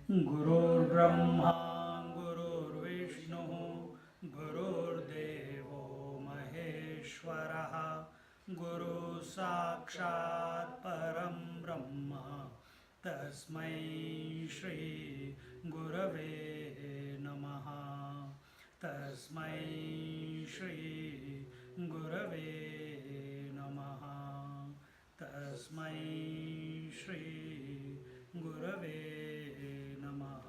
गुरुर्ब्रह्मा गुरुर्विष्णुः गुरुर्देवो महेश्वरः गुरुः साक्षात् परं ब्रह्म तस्मै श्री गुरवे नमः तस्मै श्री गुरवे नमः तस्मै श्री गुरवे नमः.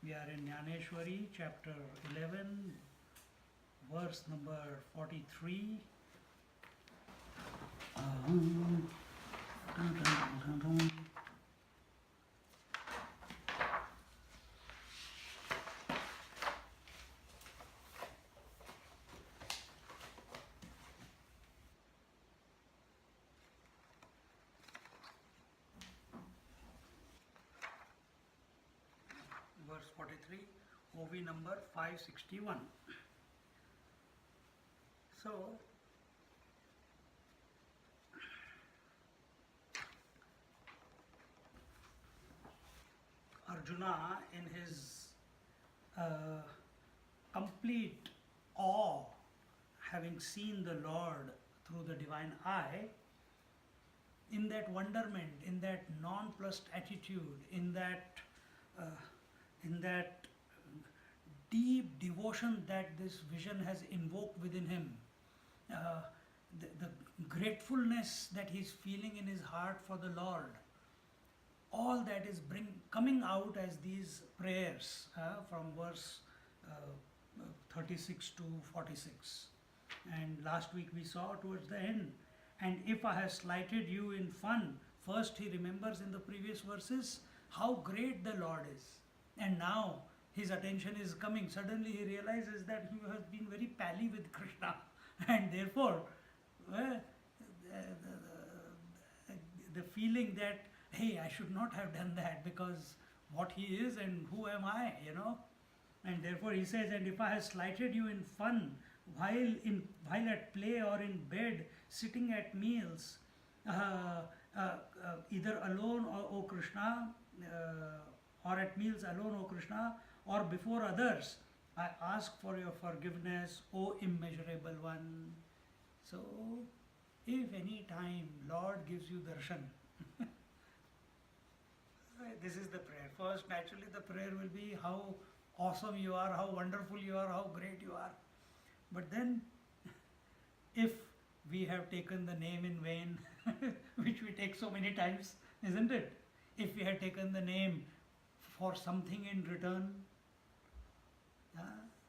We are in Gyaneshwari chapter 11 verse number 43. Verse 43, OV number 561. So, Arjuna, in his complete awe, having seen the Lord through the divine eye, in that wonderment, in that nonplussed attitude, in that deep devotion that this vision has invoked within him, the gratefulness that he's feeling in his heart for the Lord, all that is coming out as these prayers from verse 36 to 46. And last week we saw towards the end, and if I have slighted you in fun, first he remembers in the previous verses how great the Lord is. And now his attention is coming. Suddenly he realizes that he has been very pally with Krishna, and therefore the feeling that, hey, I should not have done that, because what he is and who am I, And therefore he says, and if I have slighted you in fun, while at play or in bed, sitting at meals, either alone, O Krishna, or at meals alone, O Krishna, or before others, I ask for your forgiveness, O immeasurable one. So, if any time Lord gives you darshan, this is the prayer. First, naturally, the prayer will be how awesome you are, how wonderful you are, how great you are. But then, if we have taken the name in vain, which we take so many times, isn't it? If we had taken the name for something in return,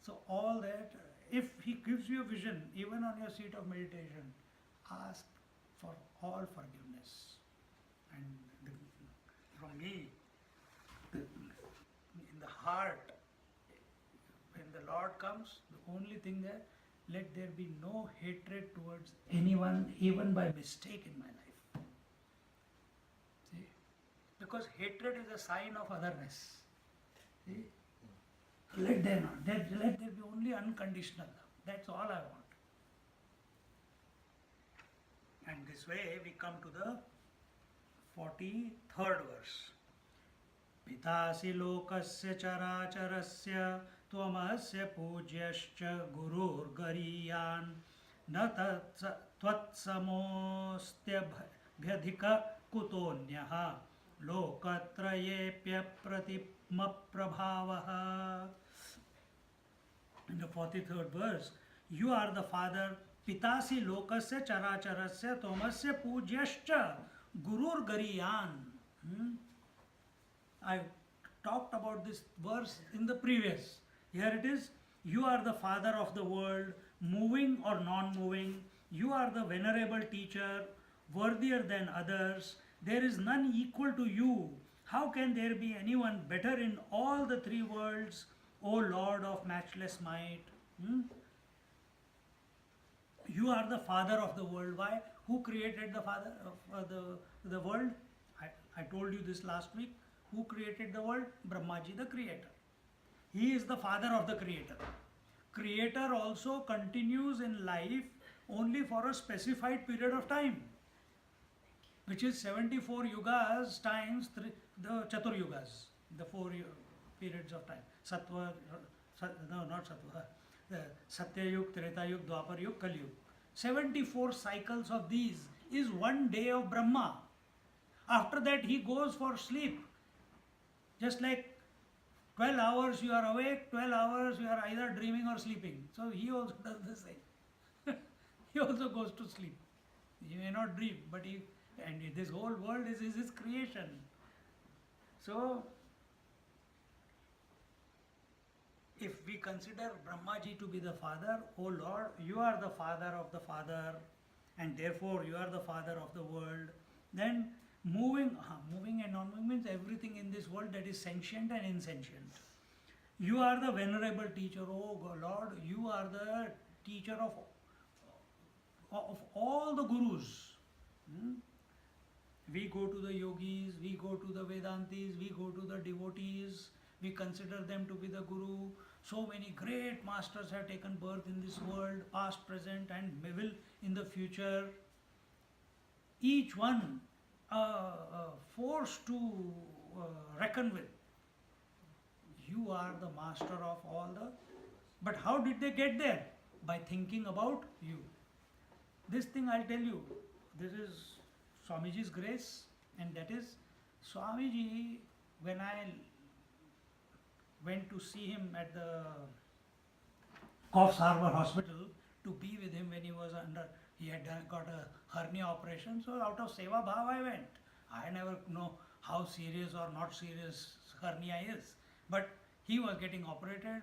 so all that, if he gives you a vision, even on your seat of meditation, ask for all forgiveness. And from me, in the heart, when the Lord comes, the only thing that, let there be no hatred towards anyone, even by mistake in my life. See? Because hatred is a sign of otherness. See? Let there be only unconditional love. That's all I want. And this way we come to the 43rd verse. Pitasi lokasya characharasya tvamasya pugyascha gurur gariyan na tvatsamostya bhyadhika kutonyaha lokatrayepya pratima prabhavaha. In the 43rd verse, you are the Father, Pitasi lokasya characharasya tvamasya pugyascha gurur gariyan. I talked about this verse in the previous. Here it is, you are the Father of the world, moving or non-moving. You are the venerable teacher, worthier than others. There is none equal to you. How can there be anyone better in all the three worlds, O Lord of matchless might? You are the Father of the world. Why? Who created the Father of the world? I told you this last week. Who created the world? Brahmaji, the creator. He is the father of the creator. Creator also continues in life only for a specified period of time. which is 74 yugas times the Chatur yugas, the periods of time. Sattva, no, not Sattva, the Satya Yug, Treta Yug, Dwapar Yug, Kali Yug. 74 cycles of these is one day of Brahma. After that he goes for sleep. Just like 12 hours you are awake, 12 hours you are either dreaming or sleeping. So he also does the same. He also goes to sleep. He may not dream, but this whole world is his creation. So, if we consider Brahmaji to be the father, oh Lord, you are the father of the father, and therefore you are the father of the world, then moving and non-moving means everything in this world that is sentient and insentient. You are the venerable teacher, oh Lord, you are the teacher of all the gurus. We go to the yogis, we go to the Vedantis, we go to the devotees, we consider them to be the guru. So many great masters have taken birth in this world, past, present, and will in the future. Each one forced to reckon with. You are the master of all the. But how did they get there? By thinking about you. This thing I'll tell you. This is Swamiji's grace, and that is Swamiji. When I went to see him at the Coffs Harbour Hospital to be with him when he had got a hernia operation. So out of Seva Bhav I went. I never know how serious or not serious hernia is. But he was getting operated,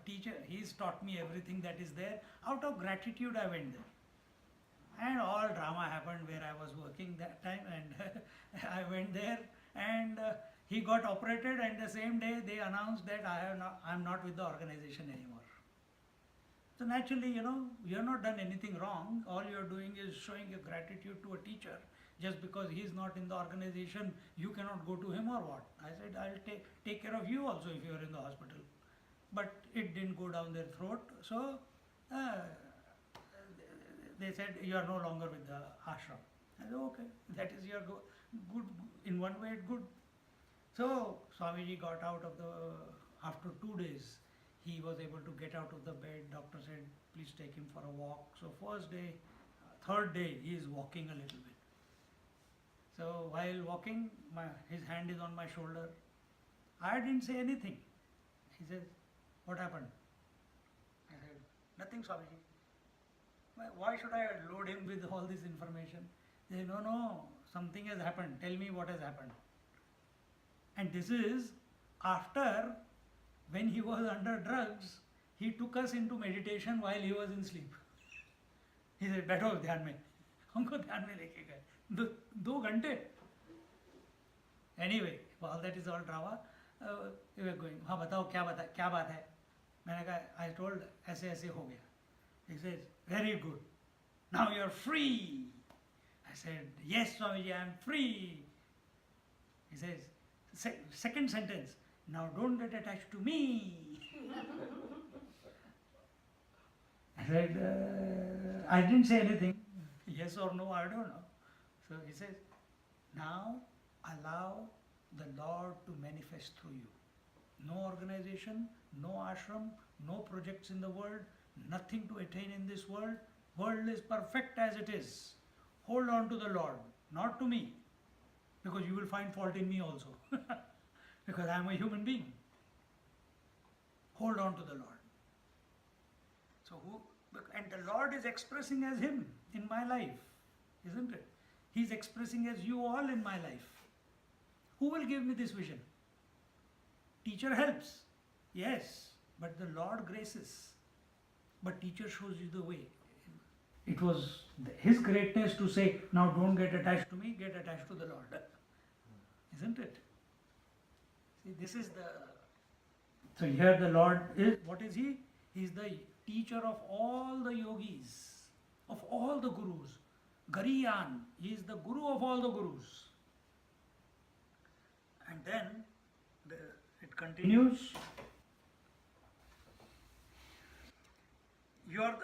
teacher, he's taught me everything that is there. Out of gratitude I went there. And all drama happened where I was working that time, and I went there, and he got operated, and the same day they announced that I'm not with the organization anymore. So naturally, you have not done anything wrong. All you are doing is showing your gratitude to a teacher. Just because he is not in the organization, you cannot go to him or what? I said, I'll take care of you also if you are in the hospital. But it didn't go down their throat. So they said, you are no longer with the ashram. I said, okay, that is your good, in one way good. So Swamiji got out of after 2 days, he was able to get out of the bed. Doctor said, please take him for a walk. So first day, third day, he is walking a little bit. So while walking, his hand is on my shoulder. I didn't say anything. He says, what happened? I said, nothing, Swamiji. Why should I load him with all this information? He said, no, something has happened. Tell me what has happened. And this is after, when he was under drugs, he took us into meditation while he was in sleep. He said, बैठो ध्यान में, हमको ध्यान में लेके गए 2 घंटे. Anyway, all that is all drama. We were going, हाँ बताओ क्या बात है? मैंने कहा, I told ऐसे हो गया. He says, very good. Now you are free. I said, yes, Swamiji, I am free. He says, second sentence, now don't get attached to me. I said, I didn't say anything. Yes or no, I don't know. So he says, now allow the Lord to manifest through you. No organization, no ashram, no projects in the world, nothing to attain in this world. World is perfect as it is. Hold on to the Lord, not to me, because you will find fault in me also, because I am a human being. Hold on to the Lord. So and the Lord is expressing as Him in my life, isn't it? He is expressing as you all in my life. Who will give me this vision? Teacher helps, yes, but the Lord graces. But teacher shows you the way. It was his greatness to say, now don't get attached to me, get attached to the Lord. Isn't it? See, this is the... So here the Lord is, what is He? He is the teacher of all the yogis, of all the gurus. Gariyan, He is the guru of all the gurus. And then it continues. You are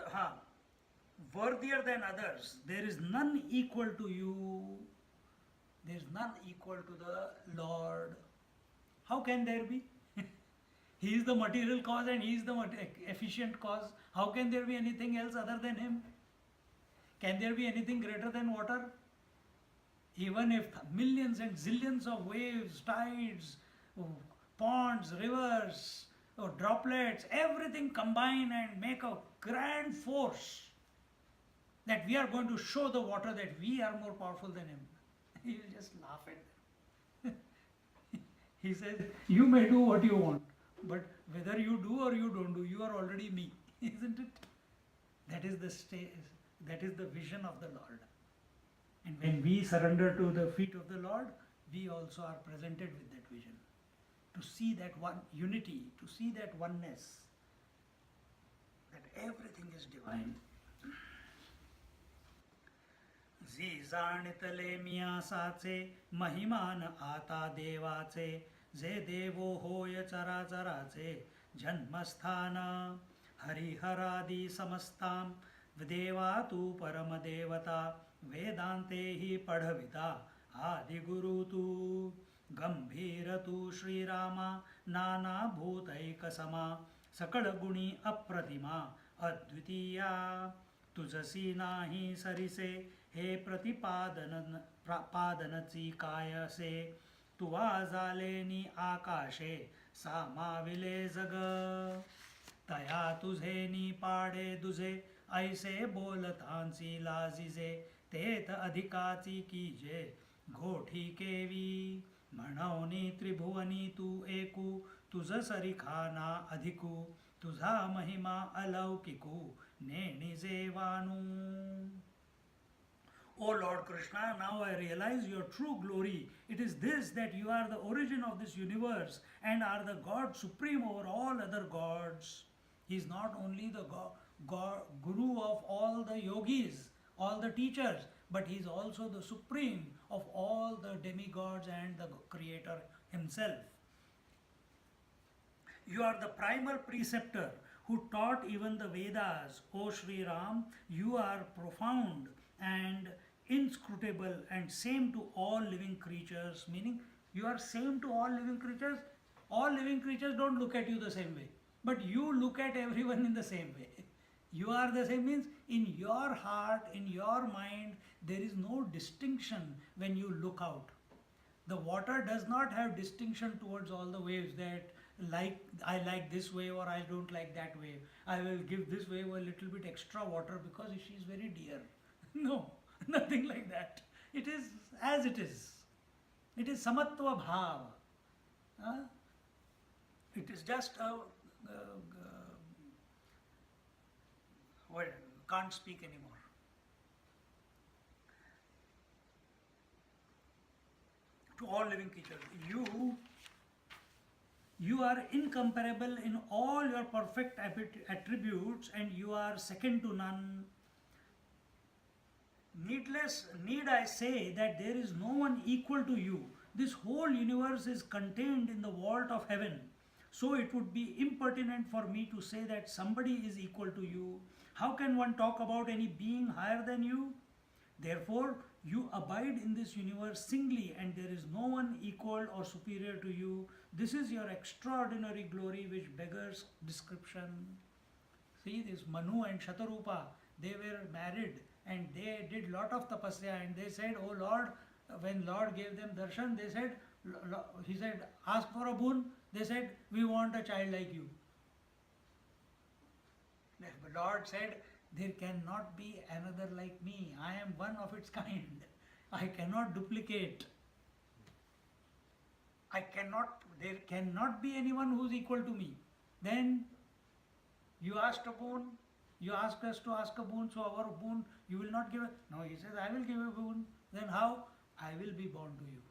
worthier than others. There is none equal to you. none equal to the Lord. How can there be? He is the material cause and he is the efficient cause. How can there be anything else other than him? Can there be anything greater than water? Even if millions and zillions of waves, tides, ponds, rivers, droplets, everything combine and make a grand force, that we are going to show the water that we are more powerful than him. He will just laugh at them. He says, you may do what you want, but whether you do or you don't do, you are already me, isn't it? That is the stage, that is the vision of the Lord. And when we surrender to the feet of the Lord, we also are presented with that vision. To see that one unity, to see that oneness, that everything is divine. जी जाणितले मियासाचे महिमान आता देवाचे जे देवो होय चराचराचे जन्मस्थान हरिहरादि समस्तां देवा तू परमदेवता वेदांते हि पढविता आदिगुरु तू गंभीर तू श्रीरामा नाना भूतैकसमा सकळ गुणी अप्रतिमा अद्वितीया तुझसी नाही सरिसे हे पादनची कायसे तुवा झालेनी आकाशे सामाविले जग तया तुझेनी पाडे दुजे ऐसे बोलतांची लाजिजे तेत अधिकाची कीजे घोठी केवी म्हणवनी त्रिभुवनी तू एकू तुझ सरिखाना अधिकू तुझा महिमा अलौकिकू नेणिजे वानू. O Lord Krishna, now I realize your true glory. It is this, that you are the origin of this universe and are the God supreme over all other gods. He is not only the guru of all the yogis, all the teachers, but he is also the supreme of all the demigods and the creator himself. You are the primal preceptor who taught even the Vedas. O Sri Ram, you are profound and inscrutable and same to all living creatures, meaning you are same to all living creatures. All living creatures don't look at you the same way, but you look at everyone in the same way. You are the same, means in your heart, in your mind, there is no distinction when you look out. The water does not have distinction towards all the waves, that I like this wave or I don't like that wave. I will give this wave a little bit extra water because she is very dear. No, nothing like that. It is as it is. It is samatva bhava. It is just a can't speak anymore. To all living creatures, you are incomparable in all your perfect attributes, and you are second to none. Need I say that there is no one equal to you. This whole universe is contained in the vault of heaven. So it would be impertinent for me to say that somebody is equal to you. How can one talk about any being higher than you? Therefore, you abide in this universe singly, and there is no one equal or superior to you. This is your extraordinary glory which beggars description. See, this Manu and Shatarupa, they were married and they did lot of tapasya, and they said, "Oh Lord," when Lord gave them darshan, they said, he said, "Ask for a boon." They said, "We want a child like you." The Lord said, "There cannot be another like me. I am one of its kind. I cannot duplicate. There cannot be anyone who is equal to me." Then you asked a boon. You asked us to ask a boon, so our boon you will not give it. No, he says, "I will give a boon." Then how? I will be born to you.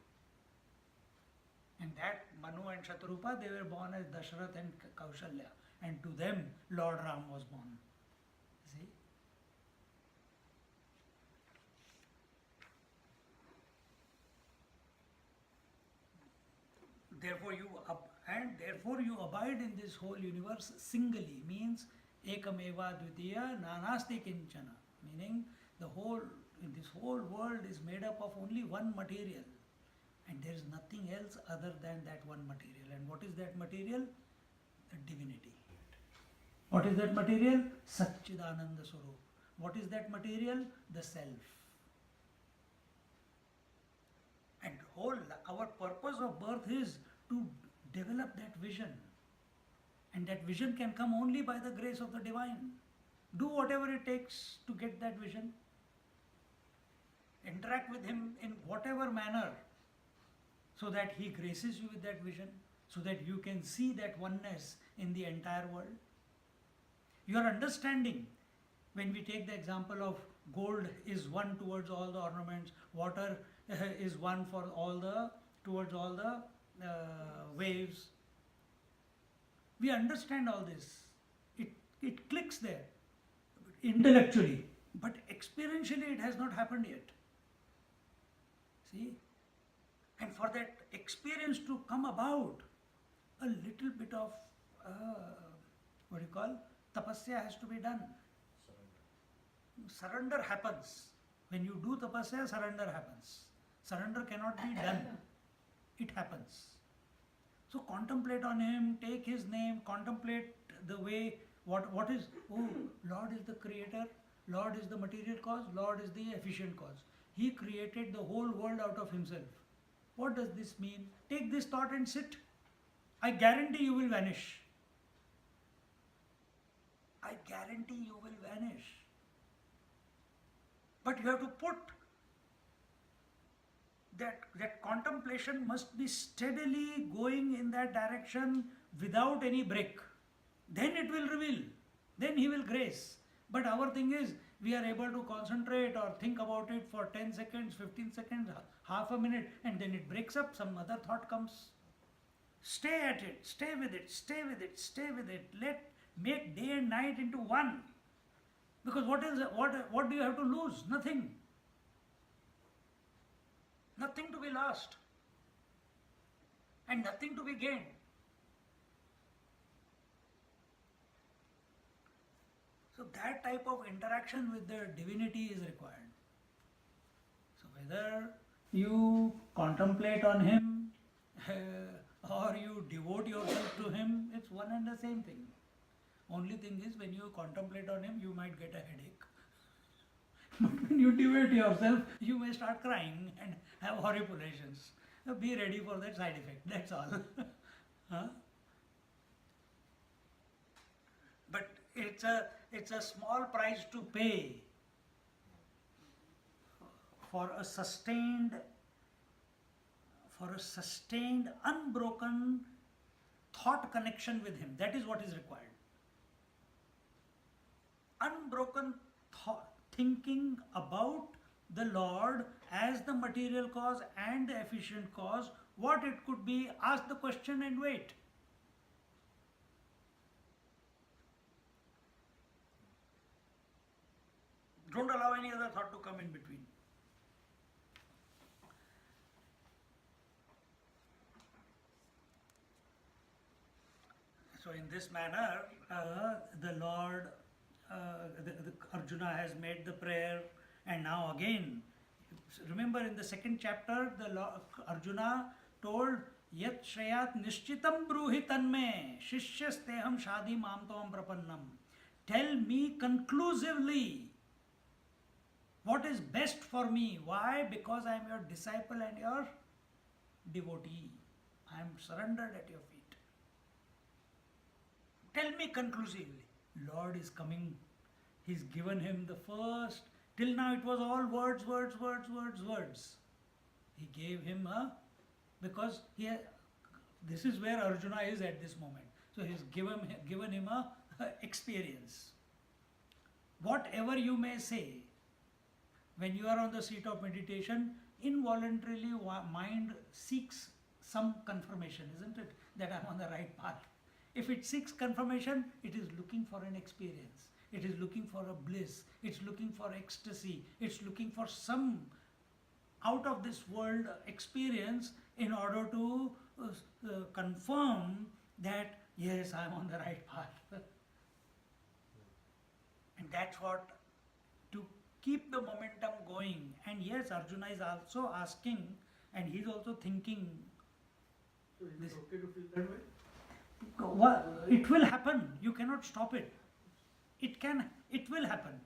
And that Manu and Shatarupa, they were born as Dasharath and Kaushalya. And to them, Lord Ram was born. See? Therefore you abide in this whole universe singly, means ekameva dvitiya nanasti kinchana, meaning this whole world is made up of only one material. And there is nothing else other than that one material. And what is that material? The divinity. What is that material? Satchidananda Swarup. What is that material? The self. And our purpose of birth is to develop that vision. And that vision can come only by the grace of the divine. Do whatever it takes to get that vision. Interact with him in whatever manner so that he graces you with that vision, so that you can see that oneness in the entire world. Your understanding, when we take the example of gold is one towards all the ornaments, water is one for towards all the waves. We understand all this. It clicks there intellectually, but experientially it has not happened yet. See? And for that experience to come about, a little bit of tapasya has to be done. Surrender happens. When you do tapasya, surrender happens. Surrender cannot be done. It happens. So contemplate on him, take his name, contemplate the way, what is, Lord is the creator, Lord is the material cause, Lord is the efficient cause. He created the whole world out of himself. What does this mean? Take this thought and sit. I guarantee you will vanish. I guarantee you will vanish. But you have to put that contemplation must be steadily going in that direction without any break. Then it will reveal. Then he will grace. But our thing is, we are able to concentrate or think about it for 10 seconds, 15 seconds, half a minute, and then it breaks up, some other thought comes. Stay at it, stay with it, stay with it, stay with it. Make day and night into one. Because what do you have to lose? Nothing. Nothing to be lost. And nothing to be gained. So that type of interaction with the divinity is required. So whether you contemplate on him or you devote yourself to him, it's one and the same thing. Only thing is, when you contemplate on him, you might get a headache. But when you devote yourself, you may start crying and have horripilations. So be ready for that side effect, that's all. Huh? But it's a small price to pay for a sustained, unbroken thought connection with him. That is what is required. Unbroken thought, thinking about the Lord as the material cause and the efficient cause, what it could be, ask the question and wait. Don't allow any other thought to come in between. So in this manner, the Lord, Arjuna has made the prayer, and now again, remember in the second chapter, Arjuna told, Yat Shreyat Nishchitam Bruhi Tanme Shishyasteham Shadi Mamtavam Prapannam. Tell me conclusively what is best for me. Why? Because I am your disciple and your devotee. I am surrendered at your feet. Tell me conclusively. Lord is coming. He's given him the first. Till now it was all words. He gave him because this is where Arjuna is at this moment. So he's given him a experience. Whatever you may say, when you are on the seat of meditation, involuntarily mind seeks some confirmation, isn't it? That I'm on the right path. If it seeks confirmation, it is looking for an experience. It is looking for a bliss. It's looking for ecstasy. It's looking for some out of this world experience in order to confirm that, yes, I'm on the right path. And that's what, to keep the momentum going. And yes, Arjuna is also asking, and he's also thinking. So is it okay to feel that way? It will happen. You cannot stop it. It will happen.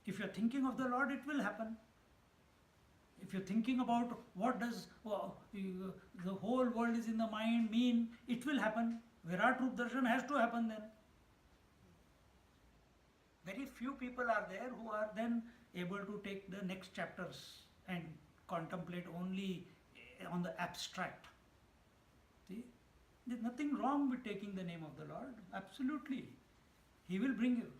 If you're thinking of the Lord, it will happen. If you're thinking about what does the whole world is in the mind mean, it will happen. Virat Rup Darshan has to happen then. Very few people are there who are then able to take the next chapters and contemplate only on the abstract. See? There's nothing wrong with taking the name of the Lord. Absolutely. He will bring you.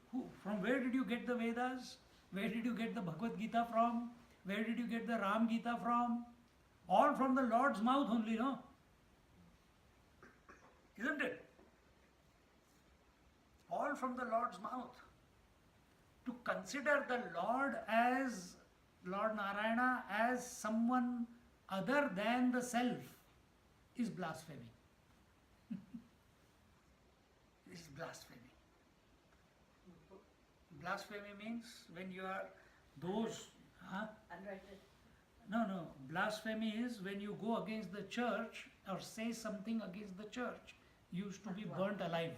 From where did you get the Vedas? Where did you get the Bhagavad Gita from? Where did you get the Ram Gita from? All from the Lord's mouth only, no? Isn't it? All from the Lord's mouth. To consider the Lord as Lord Narayana as someone other than the self is blasphemy. This is blasphemy. Blasphemy means when you are those. No. Blasphemy is when you go against the church or say something against the church. You used to be burnt alive.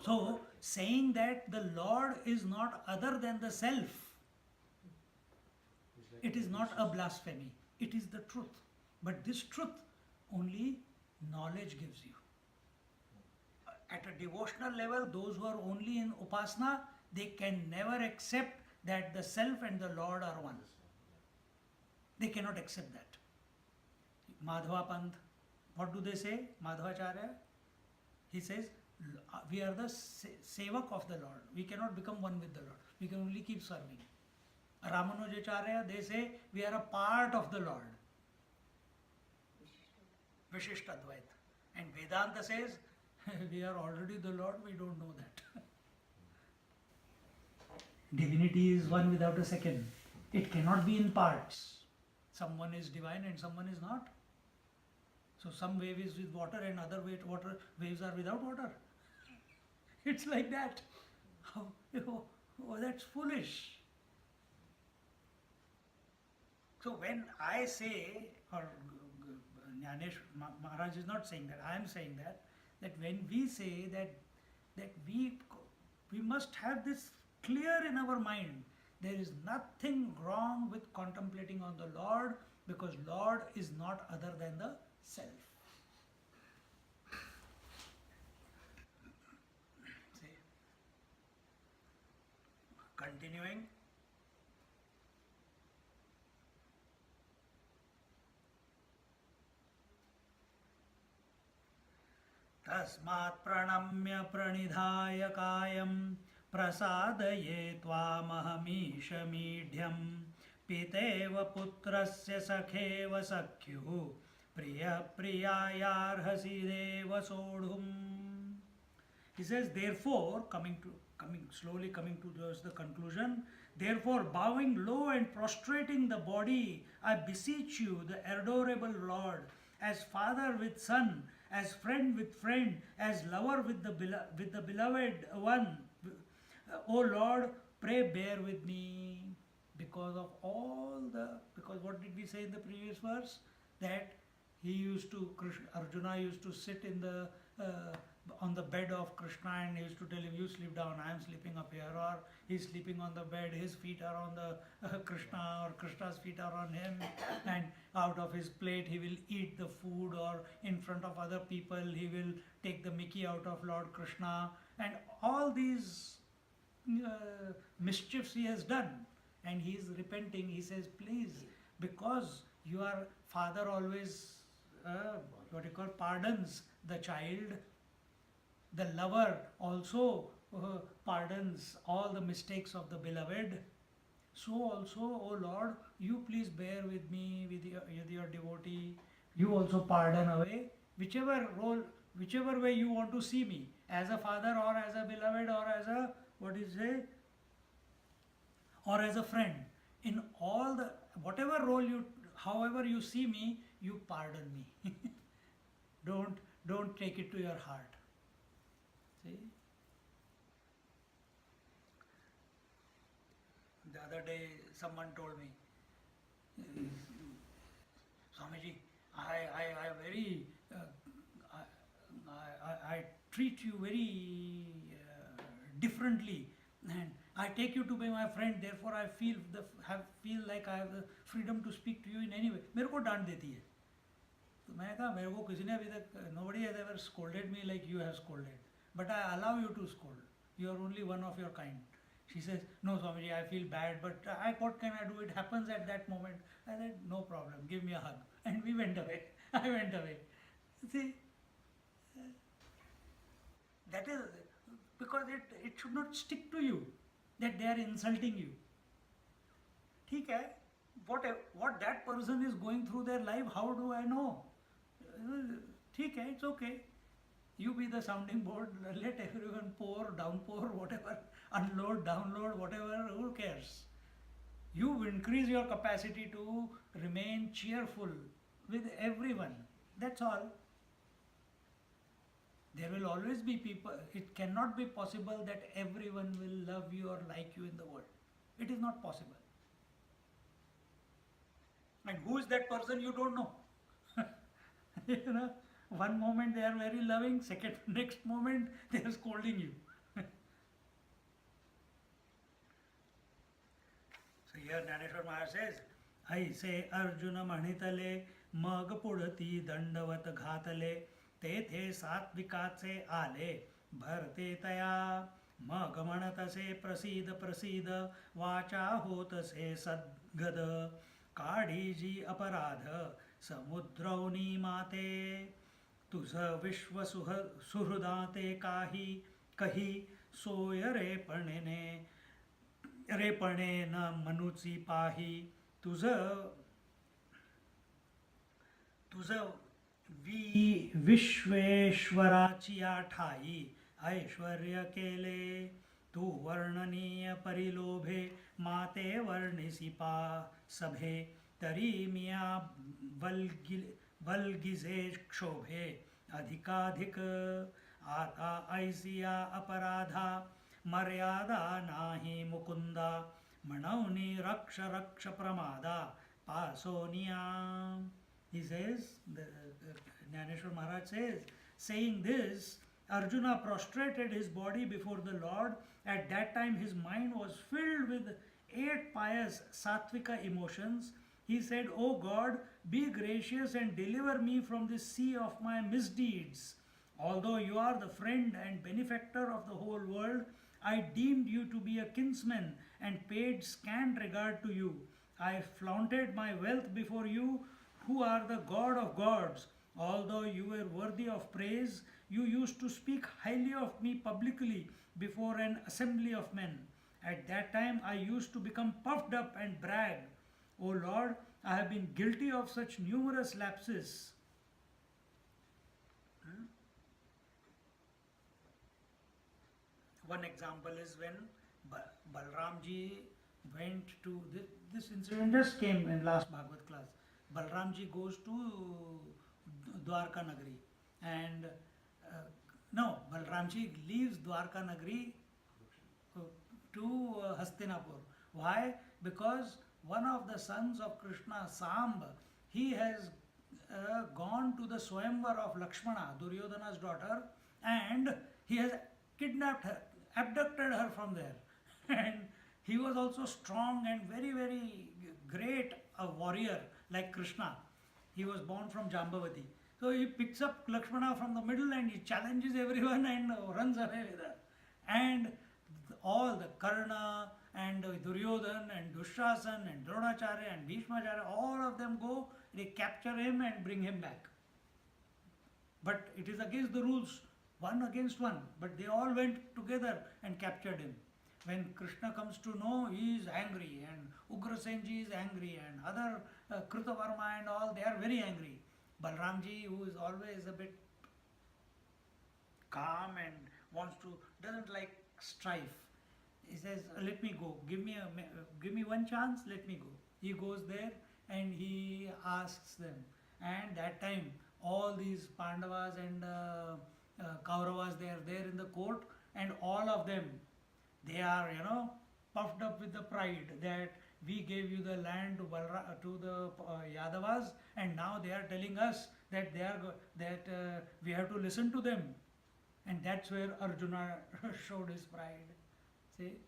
So, saying that the Lord is not other than the self, it is not a blasphemy. It is the truth. But this truth only knowledge gives you. At a devotional level, those who are only in upasana, they can never accept that the self and the Lord are one. They cannot accept that. Madhava Panth, what do they say? Madhavacharya, he says, we are the sevak of the Lord. We cannot become one with the Lord. We can only keep serving. Ramanujacharya, they say, we are a part of the Lord. Vishishtadvait. And Vedanta says, we are already the Lord, we don't know that. Divinity is one without a second. It cannot be in parts. Someone is divine and someone is not. So some wave is with water and other waves are without water. It's like that. Oh, that's foolish. So when I say, or Gyaneshwari Maharaj is not saying that, I am saying that when we say that we must have this clear in our mind, there is nothing wrong with contemplating on the Lord, because Lord is not other than the self. See? Continuing. तस्मात् प्रणम्य प्रणिधाय कायं प्रसादये त्वामहमीशमीढ्यं पितेव पुत्रस्य सखेव सख्युः प्रियायार्हसि देव सोढुम्. He says, therefore, slowly coming towards the conclusion, therefore, bowing low and prostrating the body, I beseech you, the adorable Lord, as father with son, as friend with friend, as lover with the beloved one, O Lord, pray bear with me. Because what did we say in the previous verse? That Arjuna used to sit on the bed of Krishna and he used to tell him, you sleep down, I am sleeping up here, or he's sleeping on the bed, his feet are on the Krishna, or Krishna's feet are on him, and out of his plate he will eat the food, or in front of other people he will take the Mickey out of Lord Krishna, and all these mischiefs he has done, and he is repenting. He says, please, because your father always pardons the child, the lover also pardons all the mistakes of the beloved. So also, O Lord, you please bear with me, with your devotee. You also pardon away whichever way you want to see me, as a father or as a beloved or as a or as a friend. In all whatever role however you see me, you pardon me. Don't take it to your heart. See? The other day someone told me, I am very, I treat you very differently, and I take you to be my friend, therefore I feel like I have the freedom to speak to you in any way. मेरे को डांट देती है. तो मैंने कहा मेरे को किसी ने अभी तक nobody has ever scolded me like you have scolded, but I allow you to scold. You are only one of your kind. She says, no Swamiji, I feel bad, but what can I do? It happens at that moment. I said, no problem, give me a hug. And we went away. I went away. See, that is because it should not stick to you that they are insulting you. ठीक है, what that person is going through their life, how do I know? ठीक है, it's okay. You be the sounding board, let everyone pour, downpour, whatever, unload, download, whatever, who cares? You increase your capacity to remain cheerful with everyone. That's all. There will always be people, it cannot be possible that everyone will love you or like you in the world. It is not possible. And who is that person, you don't know. You know, one moment they are very loving, next moment they are scolding you. So here Gyaneshwari Maharaj says, I say Arjuna Manitale Mag Pudati Dandavat Ghatale Tethe Satvikatse Ale Bharte Taya Magamanata se Prasida Vacha Hota se Sadgada Kadiji Aparadha Samudrauni Mate तुझ विश्व सुहृदाते काही कही सोय रेपणे न मनुची पाही तुझ विश्वेश्वराची ठाई ऐश्वर्य केले तू वर्णनीय परिलोभे माते वर्णिसी पा सभे तरी मिया वल्गिजे क्षोभे अधिकाधिक आता ऐसिया अपराधा मर्यादा नाही मुकुंदा मनौनी रक्ष रक्ष प्रमादा पासोनिया. He says, Gyaneshwar Maharaj says, saying this, Arjuna prostrated his body before the Lord. At that time his mind was filled with 8 pious sattvika emotions. He said, O God, be gracious and deliver me from this sea of my misdeeds. Although you are the friend and benefactor of the whole world, I deemed you to be a kinsman and paid scant regard to you. I flaunted my wealth before you, who are the God of gods. Although you were worthy of praise, you used to speak highly of me publicly before an assembly of men. At that time I used to become puffed up and brag. O Lord, I have been guilty of such numerous lapses. One example is when Balramji went to this incident just came in last Bhagavad class. Balramji goes to Dwarka Nagari, and Balramji leaves Dwarka Nagari to Hastinapur. Why? Because one of the sons of Krishna, Samb, he has gone to the Swayamvar of Lakshmana, Duryodhana's daughter, and he has kidnapped her, abducted her from there. And he was also strong and very, very great a warrior like Krishna. He was born from Jambavati. So he picks up Lakshmana from the middle and he challenges everyone and runs away with her. And all the Karna and Duryodhan and Dushyasan and Dronacharya and Bhishmacharya, all of them go, they capture him and bring him back. But it is against the rules, one against one. But they all went together and captured him. When Krishna comes to know, he is angry, and Ugrasenji is angry, and other Kritavarma and all, they are very angry. Balramji, who is always a bit calm and doesn't like strife, he says, let me go, give me one chance, let me go. He goes there and he asks them, and that time all these Pandavas and Kauravas, they are there in the court, and all of them, they are, puffed up with the pride that we gave you the land to the Yadavas, and now they are telling us that we have to listen to them, and that's where Arjuna showed his pride. See.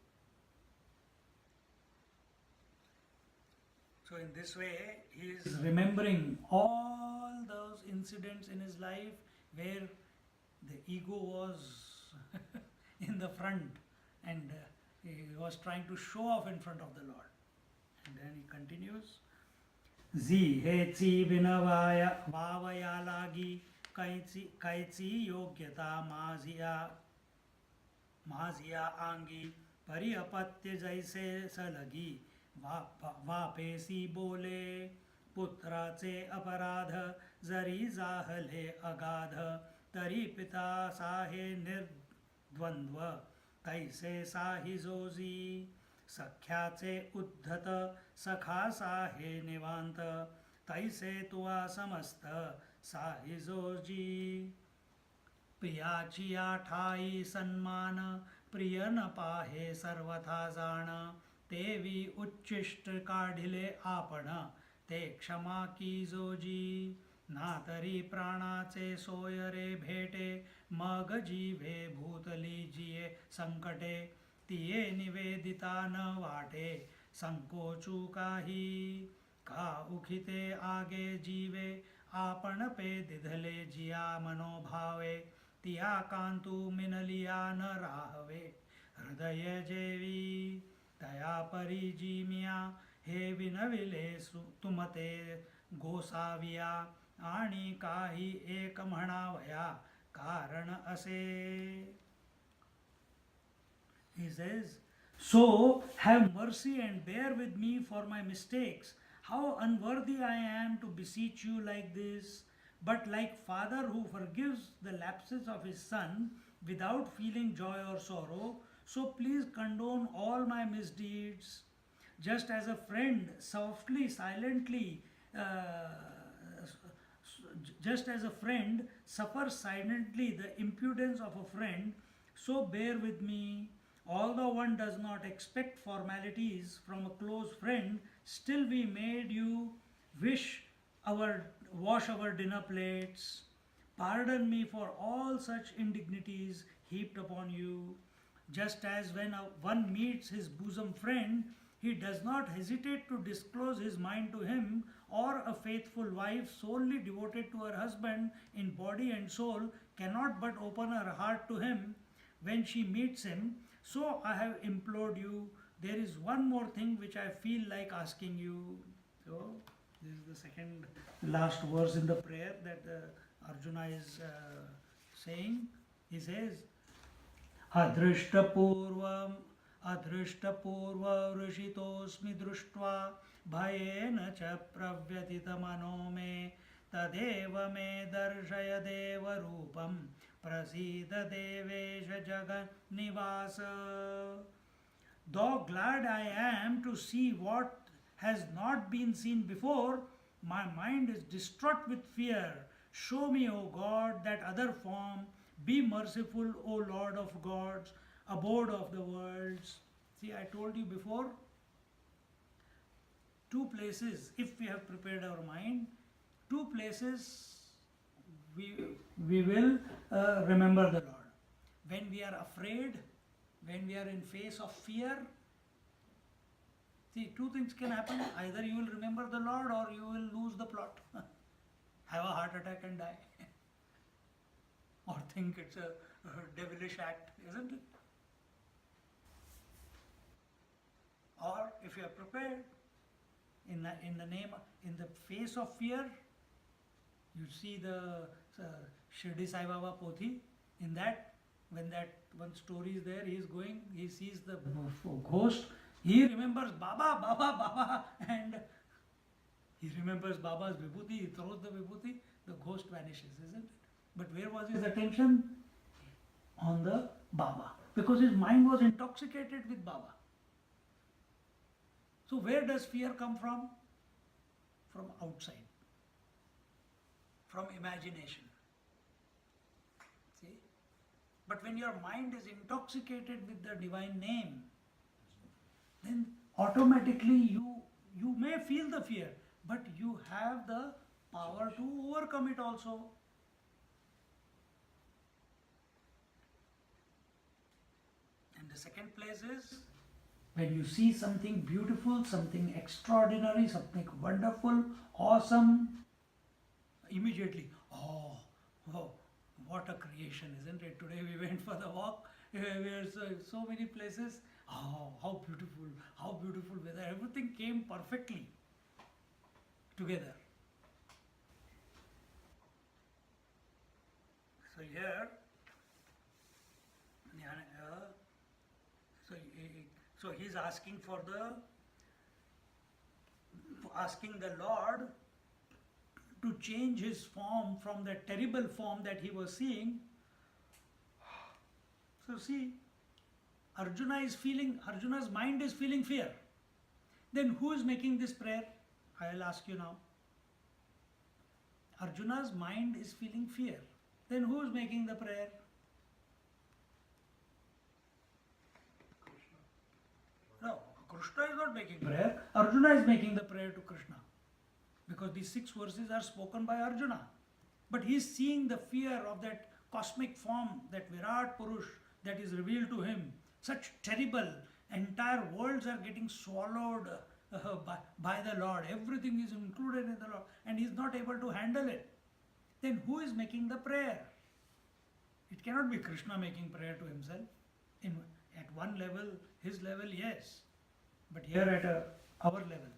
So in this way, he is remembering all those incidents in his life where the ego was in the front, and he was trying to show off in front of the Lord. And then he continues. Zi hetsi vinavaya vavaya lagi kaitsi yogyata mazia angi pariyapatya jaise salagi वापेसी बोले पुत्राचे अपराध जरी जाहले अगाध तरी पिता साहे निर्द्वंद्व तैसे साहि जोजी सख्याचे उद्धत सखा साहे निवांत तैसे तुआ समस्त साहि जोजी प्रियाची आठाई सन्मान प्रिय न पाहे सर्वथा जाण तेवी उच्चिष्ट काढिले आपण ते क्षमा की जोजी ना तरी प्राणाचे सोय रे भेटे मग जीवे भूतली जिये संकटे तिये निवेदिता न वाटे संकोचू काही का उखिते आगे जीवे आपण पे दिधले जिया मनोभावे तिया कांतू मिनलिया न राहवे हृदय जेवी तया परिजीमिया हे विनविले तुमते गोसाविया आणि काही एक म्हणावया कारण असे. He says, so have mercy and bear with me for my mistakes. How unworthy I am to beseech you like this. But like father who forgives the lapses of his son without feeling joy or sorrow, so please condone all my misdeeds. Just as a friend softly, silently, just as a friend suffers silently the impudence of a friend, so bear with me. Although one does not expect formalities from a close friend, still we made you wash our dinner plates. Pardon me for all such indignities heaped upon you. Just as when one meets his bosom friend, he does not hesitate to disclose his mind to him, or a faithful wife solely devoted to her husband in body and soul cannot but open her heart to him when she meets him, so I have implored you. There is one more thing which I feel like asking you. So, this is the last verse in the prayer that Arjuna is saying. He says, अदृष्टपूर्व वृषितोऽस्मि दृष्ट्वा भयेन च प्रव्यथितमनो मे तदेव मे दर्शय देवरूपं प्रसीद देवेश जगन्निवास. Though glad I am to see what has not been seen before, my mind is distraught with fear. Show me, O God, that other form. Be merciful, O Lord of gods, abode of the worlds. See, I told you before, two places, if we have prepared our mind, two places we will remember the Lord. When we are afraid, when we are in face of fear, see, two things can happen. Either you will remember the Lord or you will lose the plot. Have a heart attack and die. Or think it's a devilish act, isn't it? Or if you are prepared, in the face of fear, you see the Shirdi Sai Baba Pothi. In that, when that one story is there, he sees the ghost. He remembers Baba, Baba, Baba, and he remembers Baba's vibhuti. He throws the vibhuti, the ghost vanishes, isn't it? But where was his attention? On the Baba. Because his mind was intoxicated with Baba. So where does fear come from? From outside. From imagination. See? But when your mind is intoxicated with the divine name, then automatically you may feel the fear, but you have the power to overcome it also. And the second place is when you see something beautiful, something extraordinary, something wonderful, awesome, immediately, oh, what a creation, isn't it? Today we went for the walk, we were so many places, oh, how beautiful weather, everything came perfectly together. So here, so he's asking the Lord to change his form from that terrible form that he was seeing. So see, Arjuna's mind is feeling fear. Then who is making this prayer? I will ask you now. Arjuna's mind is feeling fear. Then who is making the prayer? No, Krishna is not making prayer. Arjuna is making the prayer to Krishna. Because these 6 verses are spoken by Arjuna. But he is seeing the fear of that cosmic form, that Virat Purush that is revealed to him. Such terrible, entire worlds are getting swallowed by the Lord. Everything is included in the Lord. And he is not able to handle it. Then who is making the prayer? It cannot be Krishna making prayer to himself. At one level, his level, yes. But here at our level.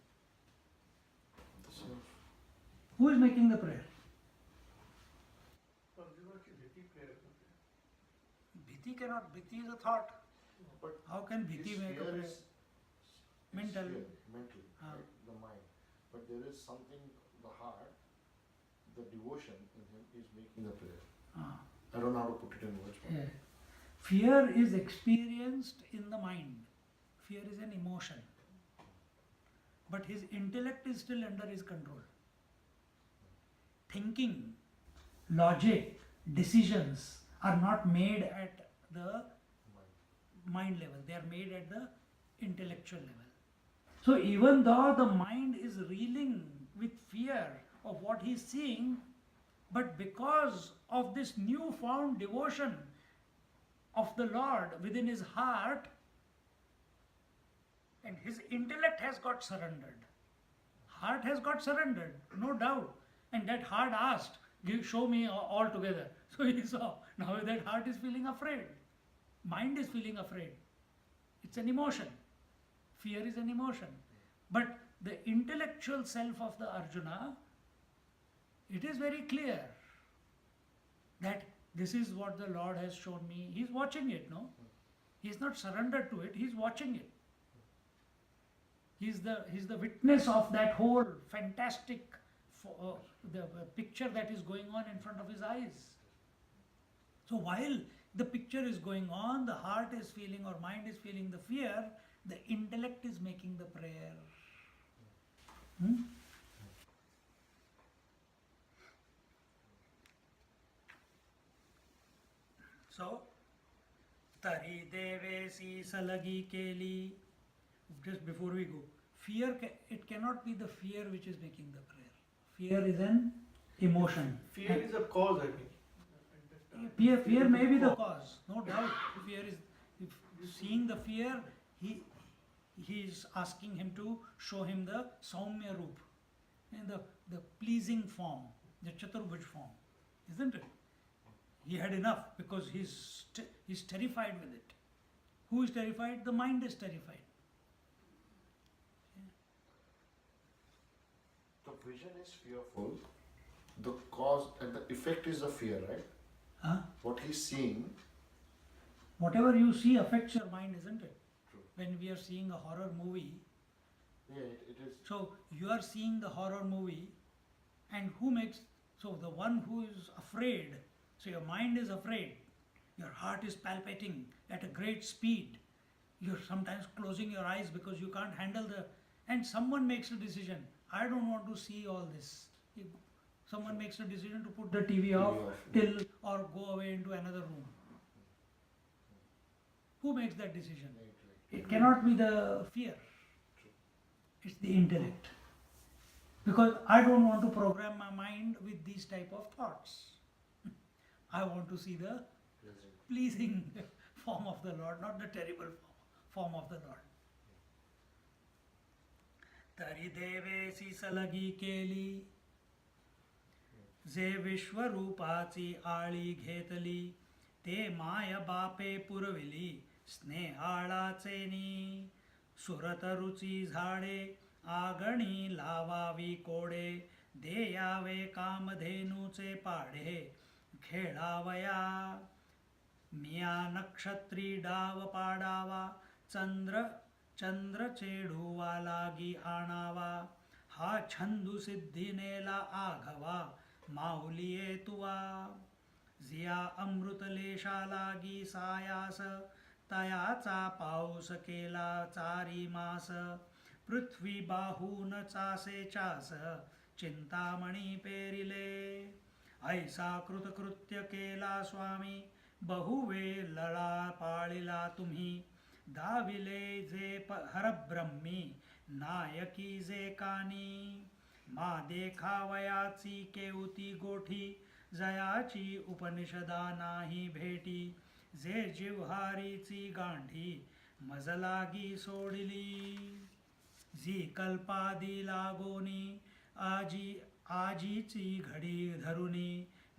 Who is making the prayer? Bhiti is a thought. But How can Bhiti make a prayer? Mental. Mental, right? The mind. But there is something, the heart, the devotion in him is making the prayer. I don't know how to put it in words. But Yeah. Fear is experienced in the mind. Fear is an emotion. But his intellect is still under his control. Thinking, logic, decisions are not made at the mind level. They are made at the intellectual level. So even though the mind is reeling with fear of what he is seeing, but because of this newfound devotion of the Lord within his heart, and his intellect has got surrendered. Heart has got surrendered, no doubt. And that heart asked, show me all together. So he saw. Now that heart is feeling afraid. Mind is feeling afraid. It's an emotion. Fear is an emotion. But the intellectual self of the Arjuna, it is very clear that this is what the Lord has shown me. He's watching it, no? He's not surrendered to it, he's watching it. He's the witness of that whole fantastic the picture that is going on in front of his eyes. So while the picture is going on, the heart is feeling or mind is feeling the fear, the intellect is making the prayer. So, Tari Devesi Salagi Keli. Just before we go, fear, it cannot be the fear which is making the prayer. Fear is an emotion. Fear is a cause, I think. Fear may be the cause, no doubt. Fear is, if seeing the fear, he is asking him to show him the Saumya Roop, and the pleasing form, the Chaturbhuj form, isn't it? He had enough because he's terrified with it. Who is terrified? The mind is terrified. the vision is fearful. The cause and the effect is the fear, right? Huh? What he's seeing. Whatever you see affects your mind, isn't it? True. When we are seeing a horror movie, Yeah, it is. so you are seeing the horror movie, and who makes, so the one who is afraid, so your mind is afraid, your heart is palpitating at a great speed, you're sometimes closing your eyes because you can't handle and someone makes a decision, I don't want to see all this. Someone makes a decision to put the TV off till or go away into another room. Who makes that decision? It cannot be the fear. It's the intellect. Because I don't want to program my mind with these type of thoughts. I want to see the pleasing form of the Lord, not the terrible form of the Lord. तरी देवेसी सलगी केली जे विश्वरूपाची आळी घेतली ते my बापे पुरविली स्नेहाळाचेनी सुरतरुची झाडे आगणी लावावी कोडे देयावे कामधेनूचे पाढे खेळावया मिया नक्षत्री डाव पाडावा चंद्र चेडूवा लागी आणावा हा छंदू सिद्धीनेला आघवा माऊलिये तुवा जिया अमृतलेशा लागी सायास तयाचा पाऊस केला चारी मास पृथ्वी बाहून चासे चास चिंतामणी पेरिले ऐसा कृतकृत्य केला स्वामी बहुवे लळा पाळिला तुम्ही दाविले जे हरब्रह्मी नायकी जे कानी मा देखावयाची केवती गोठी जयाची उपनिषदा नाही भेटी जे जिव्हारीची गांठी मजलागी सोडली जी कल्पादी लागोनी आजीची घडी धरुनी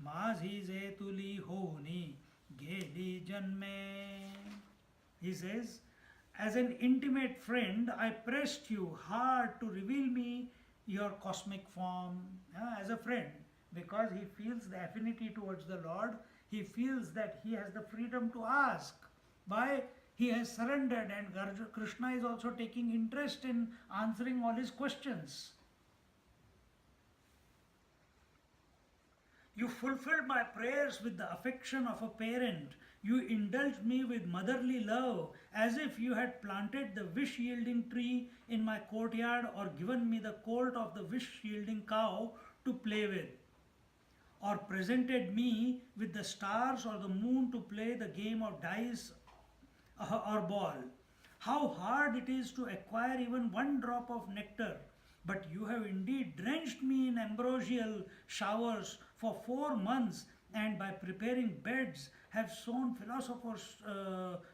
माझी जे तुली होऊनी गेली जन्मे. He says, as an intimate friend, I pressed you hard to reveal me your cosmic form as a friend, because he feels the affinity towards the Lord. He feels that he has the freedom to ask. Why? He has surrendered, and Krishna is also taking interest in answering all his questions. You fulfilled my prayers with the affection of a parent. You indulged me with motherly love, as if you had planted the wish-yielding tree in my courtyard, or given me the colt of the wish-yielding cow to play with, or presented me with the stars or the moon to play the game of dice or ball. How hard it is to acquire even one drop of nectar, but you have indeed drenched me in ambrosial showers for 4 months, and by preparing beds have sown philosopher's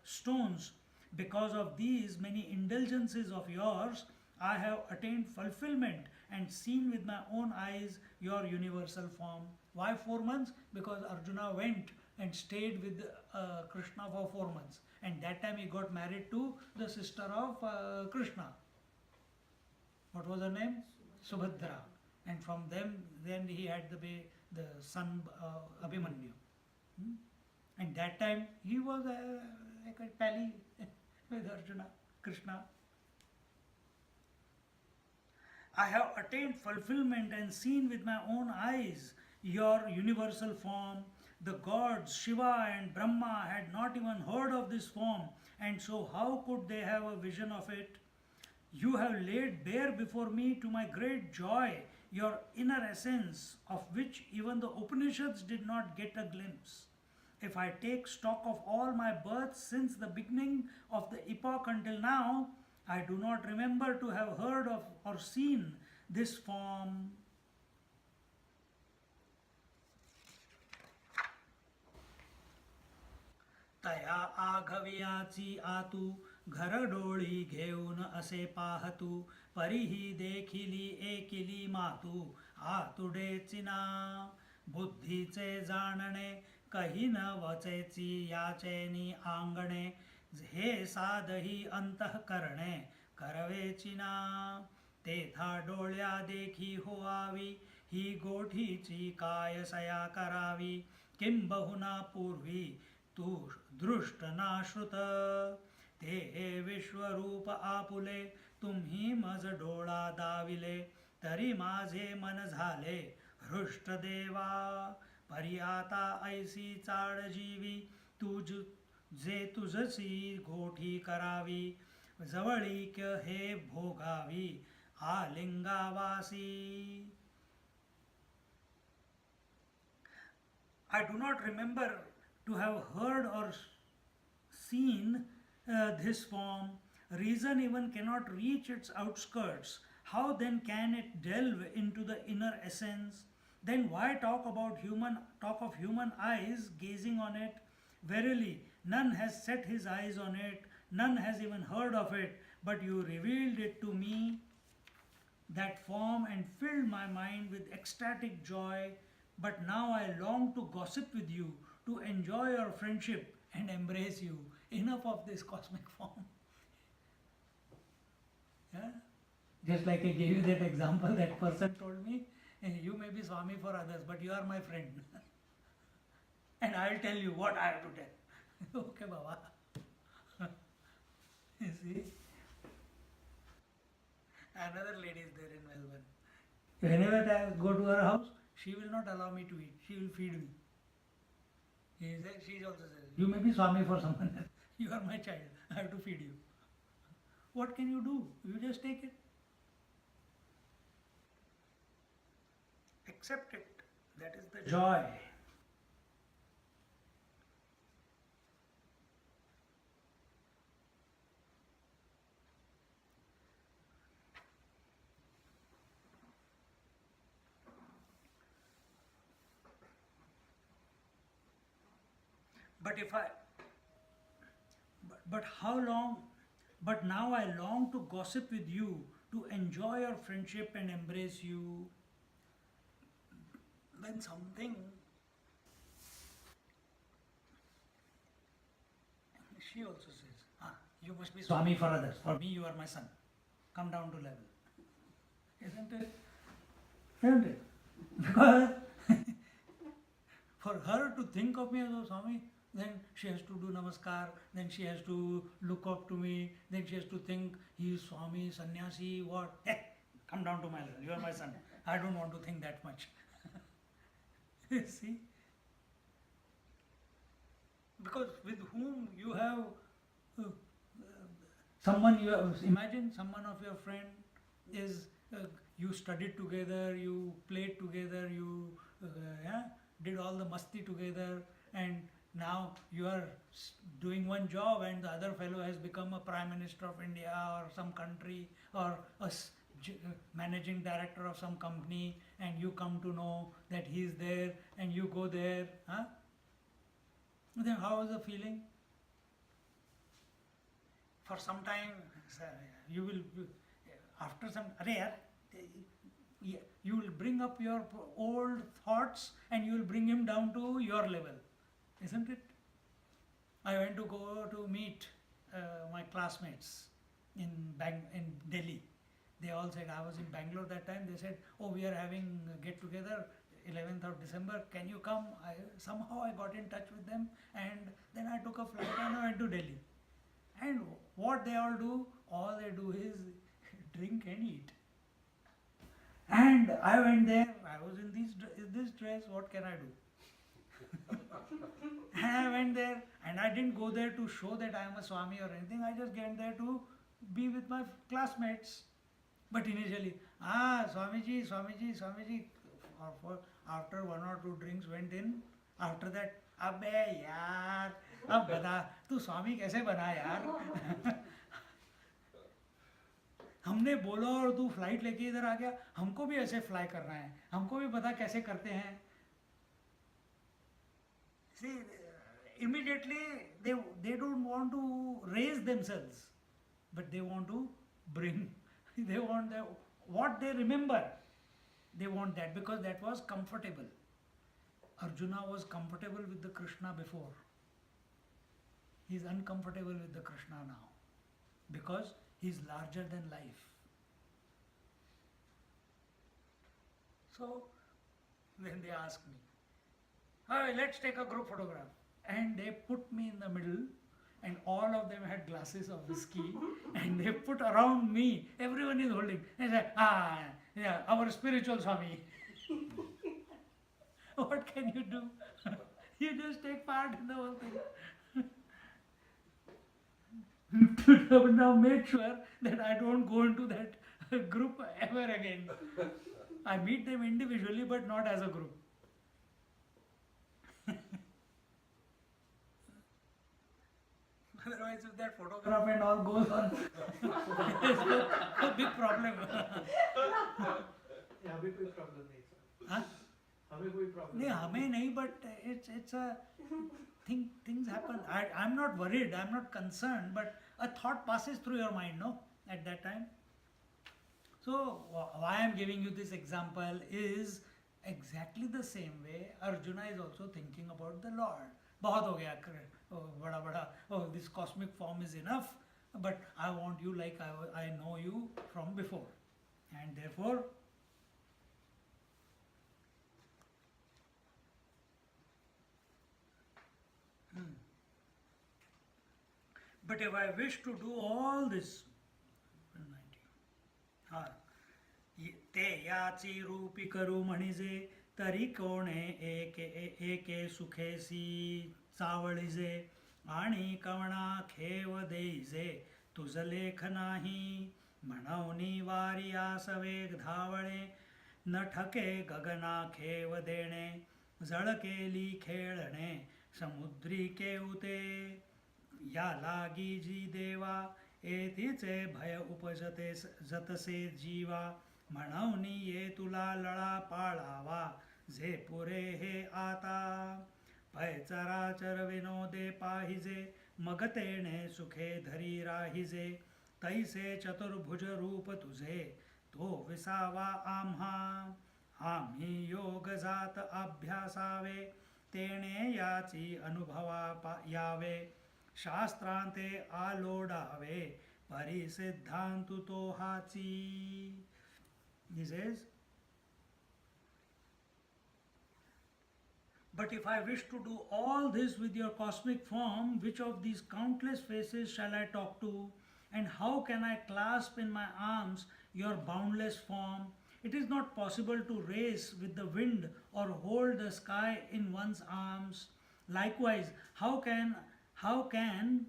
stones. Because of these many indulgences of yours, I have attained fulfillment and seen with my own eyes your universal form. Why 4 months? Because Arjuna went and stayed with Krishna for 4 months, and that time he got married to the sister of Krishna. What was her name? Subhadra. And from them, then he had the son Abhimanyu. And that time he was like a pally with Arjuna, Krishna. I have attained fulfillment and seen with my own eyes your universal form. The gods Shiva and Brahma had not even heard of this form, and so how could they have a vision of it? You have laid bare before me, to my great joy, your inner essence, of which even the Upanishads did not get a glimpse. If I take stock of all my births since the beginning of the epoch until now, I do not remember to have heard of or seen this form. तया आघव्याची आतू घरडोळी घेऊन असे पाहतू परिही देखिली एकिली मातू आतुडेची ना बुद्धीचे जाणणे कही न वचेची याचेनी आंगणे हे साधही अंतःकरणे करवेची ना तेथा डोळ्या देखी होवावी ही गोठीची काय सया करावी किंबहुना पूर्वी तू दृष्ट नाश्रुत ते विश्वरूप आपुले तुम्ही मज डोळा दाविले तरी माझे मन झाले हृष्ट देवा परी आता ऐसी चाड जीवी तुझ जे तुझसी गोठी करावी जवळीक हे भोगावी आलिंगावासी. I do not remember to have heard or seen this form. reason even cannot reach its outskirts, how then can it delve into the inner essence? Then why talk of human eyes gazing on it? Verily, none has set his eyes on it, none has even heard of it, but you revealed it to me, that form, and filled my mind with ecstatic joy. But now I long to gossip with you, to enjoy your friendship and embrace you. Enough of this cosmic form. Yeah? Just like I gave you that example, that person told me, you may be Swami for others, but you are my friend. And I'll tell you what I have to tell. Okay, Baba. You see? Another lady is there in Melbourne. Whenever I go to her house, she will not allow me to eat. She will feed me. She also says, you may be Swami for someone else. You are my child. I have to feed you. What can you do? You just take it. Accept it. That is the joy. But if I, but how long, but now I long to gossip with you, to enjoy your friendship and embrace you. Then something, she also says, you must be Swami for others. For me, you are my son. Come down to level. Isn't it? Isn't it? Because for her to think of me as a Swami, then she has to do namaskar, then she has to look up to me, then she has to think he is Swami, sannyasi, what? Come down to my level, you are my son. I don't want to think that much. See? Because with whom you have someone, you have, imagine someone of your friend is, you studied together, you played together, you did all the masti together, and now you are doing one job and the other fellow has become a Prime Minister of India or some country, or a managing director of some company, and you come to know that he is there and you go there. Then how is the feeling? For some time, you will, after some, you will bring up your old thoughts and you will bring him down to your level. Isn't it? I went to go to meet my classmates in Delhi. They all said, I was in Bangalore that time, they said, oh, we are having a get together 11th of December, can you come? Somehow I got in touch with them, and then I took a flight and I went to Delhi. And what they all do is drink and eat. And I went there, I was in this dress, what can I do? And I went there, and I didn't go there to show that I am a Swami or anything, I just went there to be with my classmates. But initially, Swamiji, Swamiji, Swamiji, after one or two drinks went in, after that, abbe yaar, ab bata, tu Swami kaise bana yaar? हमने बोला और तू flight लेके इधर आ गया, हमको भी ऐसे फ्लाई करना है, हमको भी पता कैसे करते हैं. See, immediately they don't want to raise themselves, but they want to bring, they want what they remember, they want that, because that was comfortable. Arjuna was comfortable with the Krishna before. He is uncomfortable with the Krishna now, because he is larger than life. So then they asked me, hey, let's take a group photograph. And they put me in the middle, and all of them had glasses of whiskey, and they put around me, everyone is holding. They said, yeah, our spiritual Swami. What can you do? You just take part in the whole thing. To now make sure that I don't go into that group ever again. I meet them individually, but not as a group. Otherwise, if that photograph and all goes on, it's a big problem. Yeah, हमें कोई problem नहीं sir. Huh? हमें कोई problem नहीं, हमें नहीं, but it's a things happen. I'm not worried, I'm not concerned, but a thought passes through your mind, no, at that time. So why I'm giving you this example is exactly the same way Arjuna is also thinking about the Lord. बहुत हो गया, बड़ा बड़ा, oh, this cosmic form is enough, but I want you like I know you from before, and therefore but if I wish to do all this, हा, ते याची रूपी करू म्हणिजे तरी कोणे एके सुखेसी चावळिजे आणि कवणा खेव देईजे तुझ लेख नाही म्हणवनी वारियास वेग धावळे न ठके गगना खेव देणे जळकेली खेळणे समुद्री केवते या लागी जी देवा एतीचे भय उपजते जतसे जीवा म्हणवनी ये तुला लळा पाळावा जे पुरे हे आता भय चराचर विनोदे पाहिजे मग तेणे सुखे धरी राहिजे तैसे चतुर्भुज रूप तुझे तो विसावा आम्हा आम्ही योग जात अभ्यासावे तेणे याची अनुभवा यावे शास्त्रांते आलोडावे परिसिद्धांतु तो हाची. He says, but if I wish to do all this with your cosmic form, which of these countless faces shall I talk to, and how can I clasp in my arms your boundless form? It is not possible to race with the wind or hold the sky in one's arms. Likewise, how can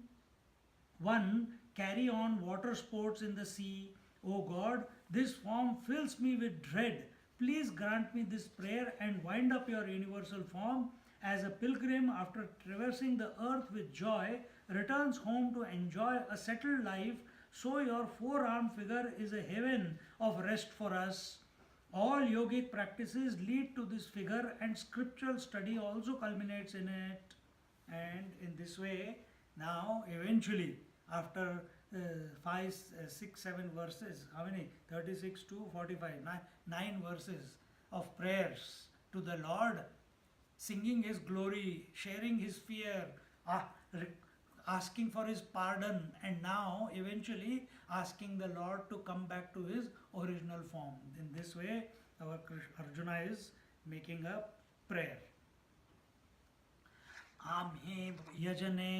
one carry on water sports in the sea? O God, this form fills me with dread. Please grant me this prayer and wind up your universal form. As a pilgrim, after traversing the earth with joy, returns home to enjoy a settled life, so your four-armed figure is a heaven of rest for us. All yogic practices lead to this figure, and scriptural study also culminates in it. And in this way, now eventually, after 5, 6, 7 verses, how many? 36 to 45, 9 verses of prayers to the Lord, singing His glory, sharing His fear, asking for His pardon, and now eventually asking the Lord to come back to His original form. In this way, our Arjuna is making a prayer. आम्ही यजने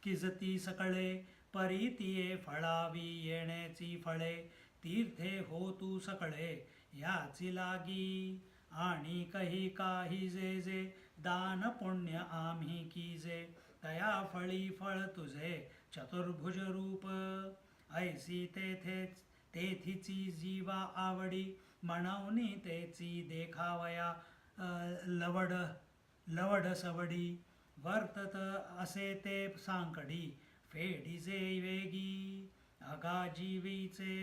किजती सकळे परीतिये फळावी येण्याची फळे तीर्थे होतू सकळे याची लागी आणि काही जे दान पुण्य आम्ही कीजे तया फळी फळ तुझे चतुर्भुज रूप ऐसी तेथीची जीवा आवडी म्हणवनी तेची देखावया लवड सवडी वर्तत असे ते सांकडी फेडीचे वेगी अगाजीवीचे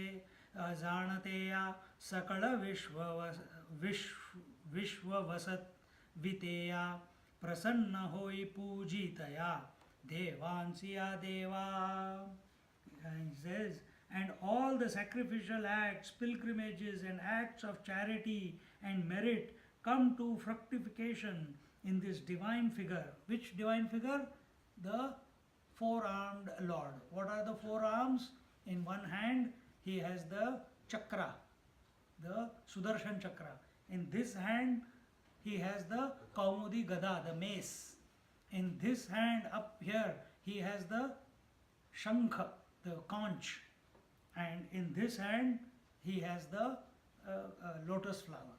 जाणते या सकळ विश्व वसत वितेया प्रसन्न होई पूजितया देवांची या देवा. And he says, and all the sacrificial acts, pilgrimages and acts of charity and merit come to fructification in this divine figure. Which divine figure? The four-armed Lord. What are the four arms? In one hand he has the chakra, the Sudarshan chakra. In this hand he has the Kaumudi Gada, the mace. In this hand up here he has the Shankha, the conch. And in this hand he has the lotus flower.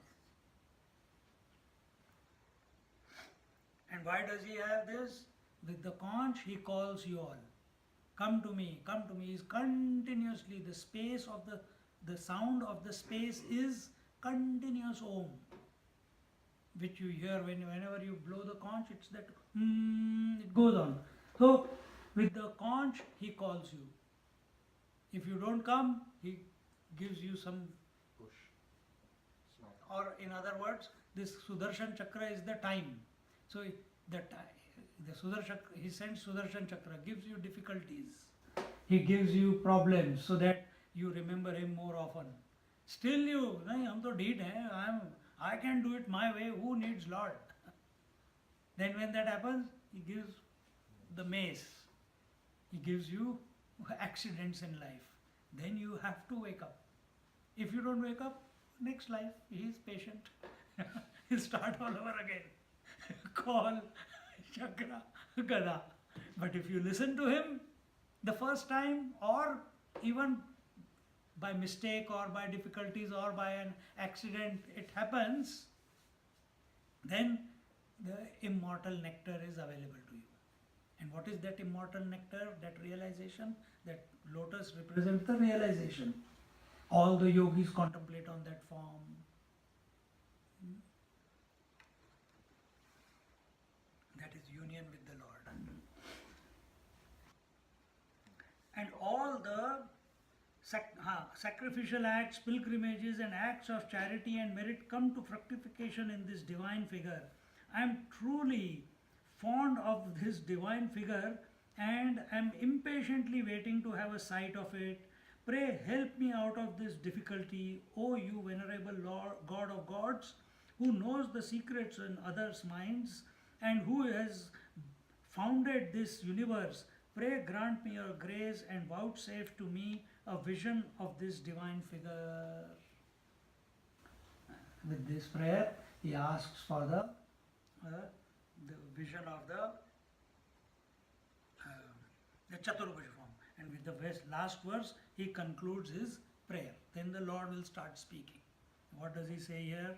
And why does he have this? With the conch he calls you all. Come to me, come to me. Is continuously the space of the sound of the space is continuous Om, which you hear whenever you blow the conch. It's that it goes on. So With the conch, he calls you. If you don't come, he gives you some, Push. Smack. or in other words, this Sudarshan Chakra is the time. So the Sudarshan, he sends Sudarshan Chakra, gives you difficulties. He gives you problems so that you remember him more often. Still you, nahi, hum to dheet hai, I can do it my way, who needs Lord? Then when that happens, he gives the mace. He gives you accidents in life. Then you have to wake up. If you don't wake up, next life, he is patient. He'll start all over again. Call, chakra, gada. But if you listen to him the first time, or even by mistake or by difficulties or by an accident it happens, then the immortal nectar is available to you. And what is that immortal nectar, that realization? That lotus represents the realization. All the yogis contemplate on that form. That is union with the Lord. And all the sacrificial acts, pilgrimages and acts of charity and merit come to fructification in this divine figure. I am truly fond of this divine figure and am impatiently waiting to have a sight of it. Pray help me out of this difficulty, O you venerable Lord, God of gods, who knows the secrets in others' minds and who has founded this universe. Pray grant me your grace and vouchsafe to me a vision of this divine figure. With this prayer, he asks for the vision of the Chaturbhuj form. And with the last verse, he concludes his prayer. Then the Lord will start speaking. What does he say here?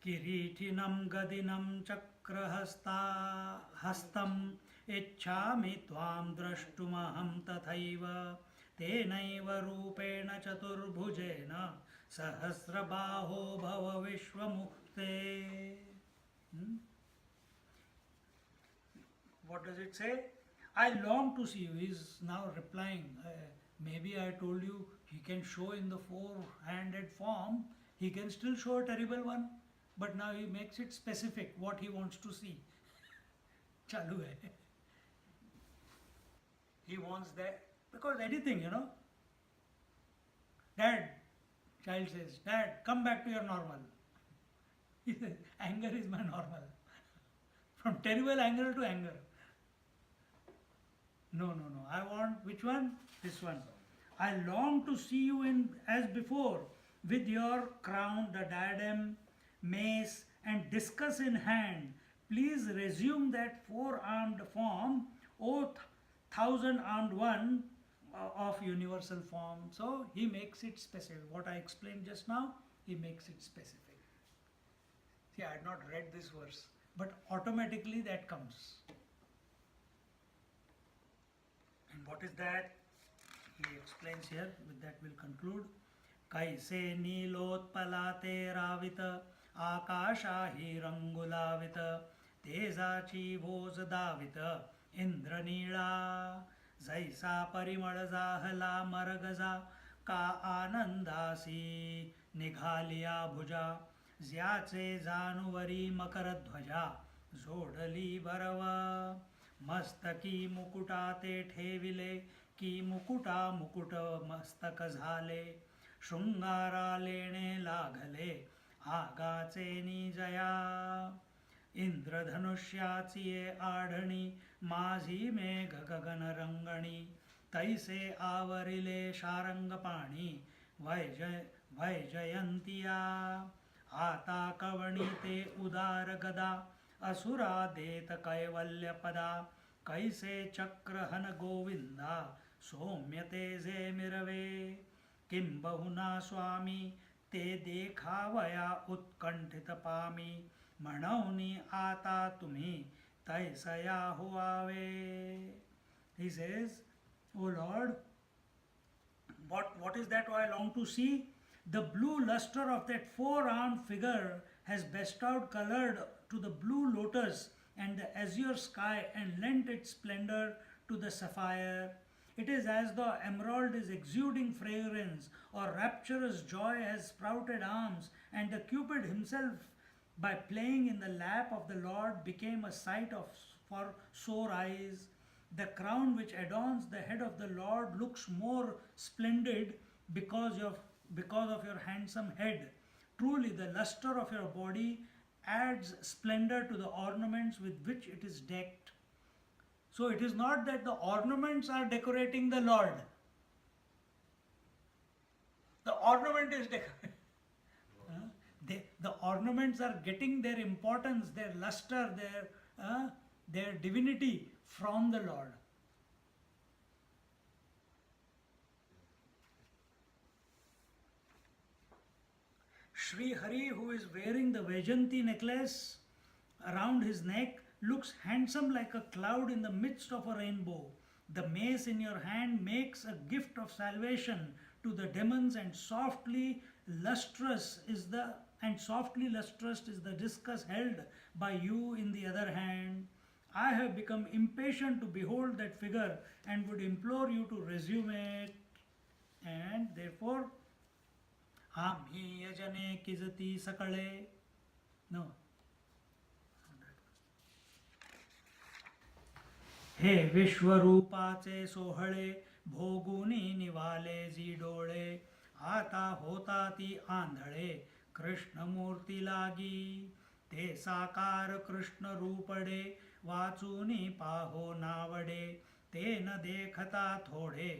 Kiritinam gadinam chakrahasta hastam ichchami tvam drashtumaham tathaiva tenaiva rupena chaturbhujena sahasrabaho bhava vishwamukte. What does it say? I long to see you. He is now replying. Maybe I told you he can show in the four-handed form. He can still show a terrible one. But now he makes it specific what he wants to see. Chalu hai. He wants that. Because anything, Dad, child says, Dad, come back to your normal. He says, anger is my normal. From terrible anger to anger. No. I want, which one? This one. I long to see you in as before, with your crown, the diadem, mace, and discus in hand. Please resume that four-armed form, O thousand-armed one of universal form. So he makes it specific. What I explained just now, he makes it specific. See, I had not read this verse, but automatically that comes. And what is that? He explains here. With that we'll conclude. Kaise nilotpalate ravita akasha hirangulavita tezachi vozadavita indranila zaisa parimalzahala margaza ka anandasi nighaliya bhuja zyache zanuvari makaradhvaja zodali bharava मस्तकी मुकुटा ते ठेविले की मुकुटा मुकुट मस्तक झाले शृंगारा लेणे लागले आगाचे निजया इंद्रधनुष्याची आढणी माझी मेघ गगन रंगणी तैसे आवरिले शारंग पाणी वैजयंतिया आता कवणी ते उदार गदा असुरा देत कैवल्य पदा कैसे चक्रहन गोविंदा सौम्य तेजे मिरवे किं बहुना स्वामी ते देखावया उत्कंठित पामी म्हणौनी आता तुम्ही तैसया Huawei. He says, O Lord, what is that I long to see? The blue luster of that four-armed figure has bestowed color to the blue lotus and the azure sky and lent its splendor to the sapphire. It is as though emerald is exuding fragrance, or rapturous joy has sprouted arms, and the Cupid himself, by playing in the lap of the Lord, became a sight for sore eyes. The crown which adorns the head of the Lord looks more splendid because of your handsome head. Truly, the luster of your body adds splendor to the ornaments with which it is decked. So it is not that the ornaments are decorating the Lord. The ornament is decorating. The ornaments are getting their importance, their luster, their divinity from the Lord. Sri Hari, who is wearing the Vajanti necklace around his neck, looks handsome like a cloud in the midst of a rainbow. The mace in your hand makes a gift of salvation to the demons, and softly lustrous is the discus held by you in the other hand. I have become impatient to behold that figure and would implore you to resume it. And therefore, Ami yajane kizati sakale. No. हे विश्वरूपाचे सोहळे भोगुनी निवाले जी डोळे आता होता ती आंधळे कृष्णमूर्ती लागी ते साकार कृष्ण रूपडे वाचूनी पाहो नावडे ते न देखता थोडे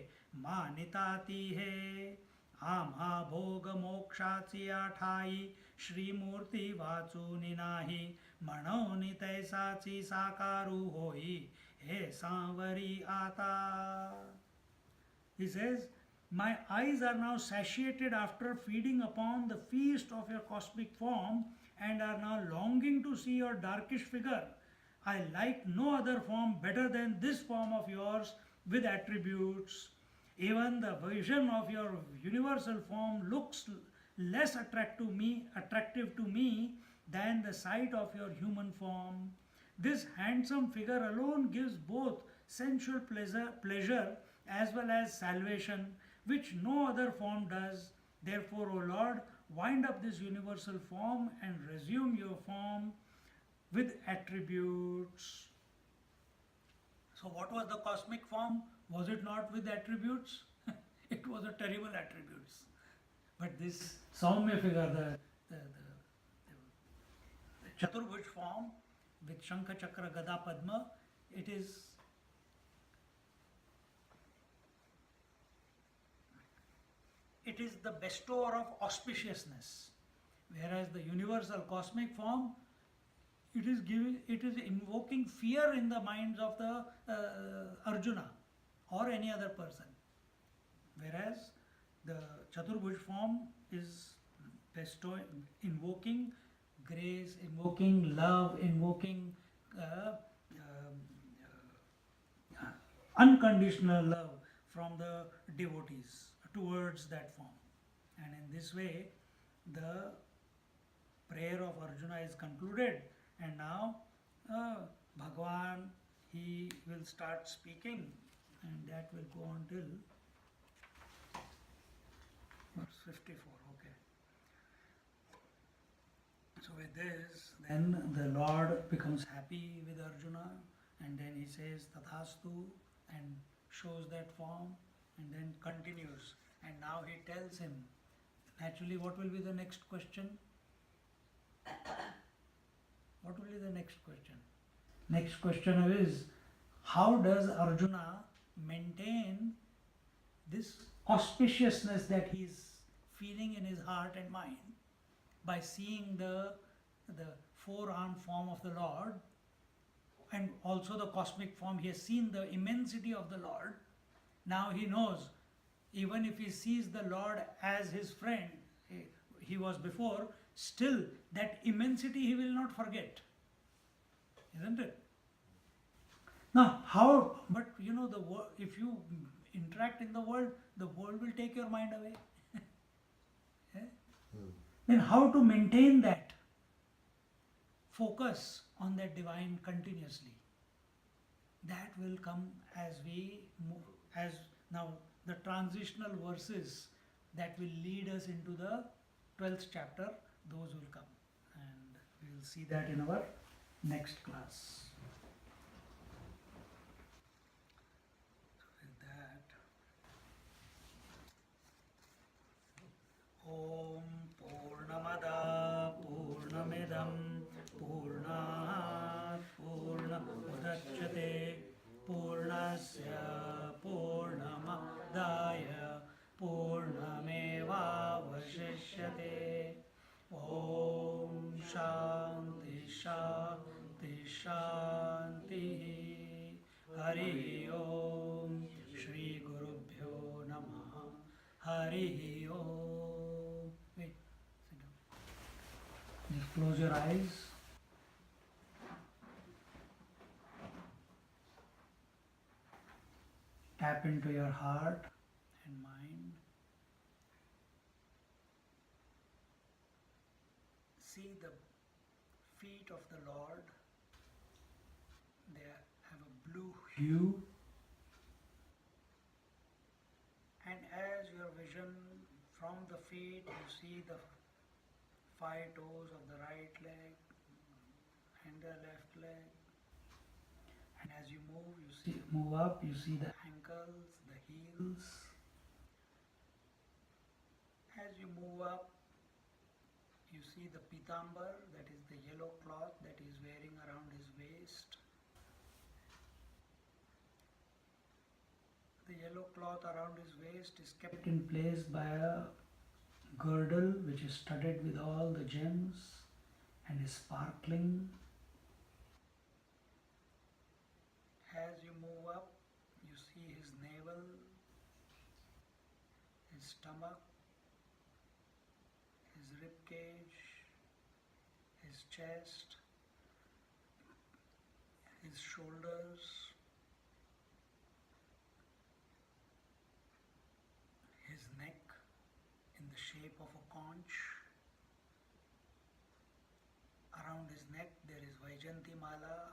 मानिता ती हे आम्हा भोग मोक्षाची आठाई श्रीमूर्ती वाचूनी नाही म्हणून तैसाची साकारू होई हे सांवरी आता. He says, my eyes are now satiated after feeding upon the feast of your cosmic form and are now longing to see your darkish figure. I like no other form better than this form of yours with attributes. Even the vision of your universal form looks less attractive to me than the sight of your human form. This handsome figure alone gives both sensual pleasure as well as salvation, which no other form does. Therefore, O Lord, wind up this universal form and resume your form with attributes. So, what was the cosmic form? Was it not with attributes? It was a terrible attributes. But this Swami figure, the Chaturbhuj form with Shankha Chakra Gada Padma, it is the bestower of auspiciousness, whereas the universal cosmic form, it is invoking fear in the minds of the Arjuna or any other person, whereas the Chaturbhuj form is invoking grace, invoking love, invoking unconditional love from the devotees towards that form. And in this way, the prayer of Arjuna is concluded, and now Bhagavan, he will start speaking, and that will go on till verse 54. Okay. So with this, then the Lord becomes happy with Arjuna, and then he says Tathastu and shows that form, and then continues. And now he tells him, naturally, what will be the next question? What will be the next question? Next question is, how does Arjuna maintain this auspiciousness that he is feeling in his heart and mind by seeing the four-armed form of the Lord, and also the cosmic form? He has seen the immensity of the Lord. Now he knows, even if he sees the Lord as his friend, he was before, still that immensity he will not forget. Isn't it? Now, how, but you know, if you interact in the world will take your mind away. Then how to maintain that focus on that divine continuously. That will come as we move, as now the transitional verses that will lead us into the 12th chapter, those will come. And we will see that in our next class. With that, Om Purnamada Purnamidam Purnat Purnamudachyate Purnasya Purnamadaya Purnameva Vashishyate. Om Shanti Shanti Shanti. Hari Om Shri Gurubhyo Namaha. Hari Om. Wait, sit down. Just close your eyes. Tap into your heart and mind. See the feet of the Lord. They have a blue hue. And as your vision from the feet, you see the 5 toes of the right leg and the left leg. And as you move up, you see the ankles, the heels. As you move up, you see the pitambar, that is the yellow cloth that he is wearing around his waist. The yellow cloth around his waist is kept in place by a girdle which is studded with all the gems and is sparkling. As you move up, you see his navel, his stomach, his rib cage, his chest, his shoulders, his neck in the shape of a conch. Around his neck there is Vaijanti Mala,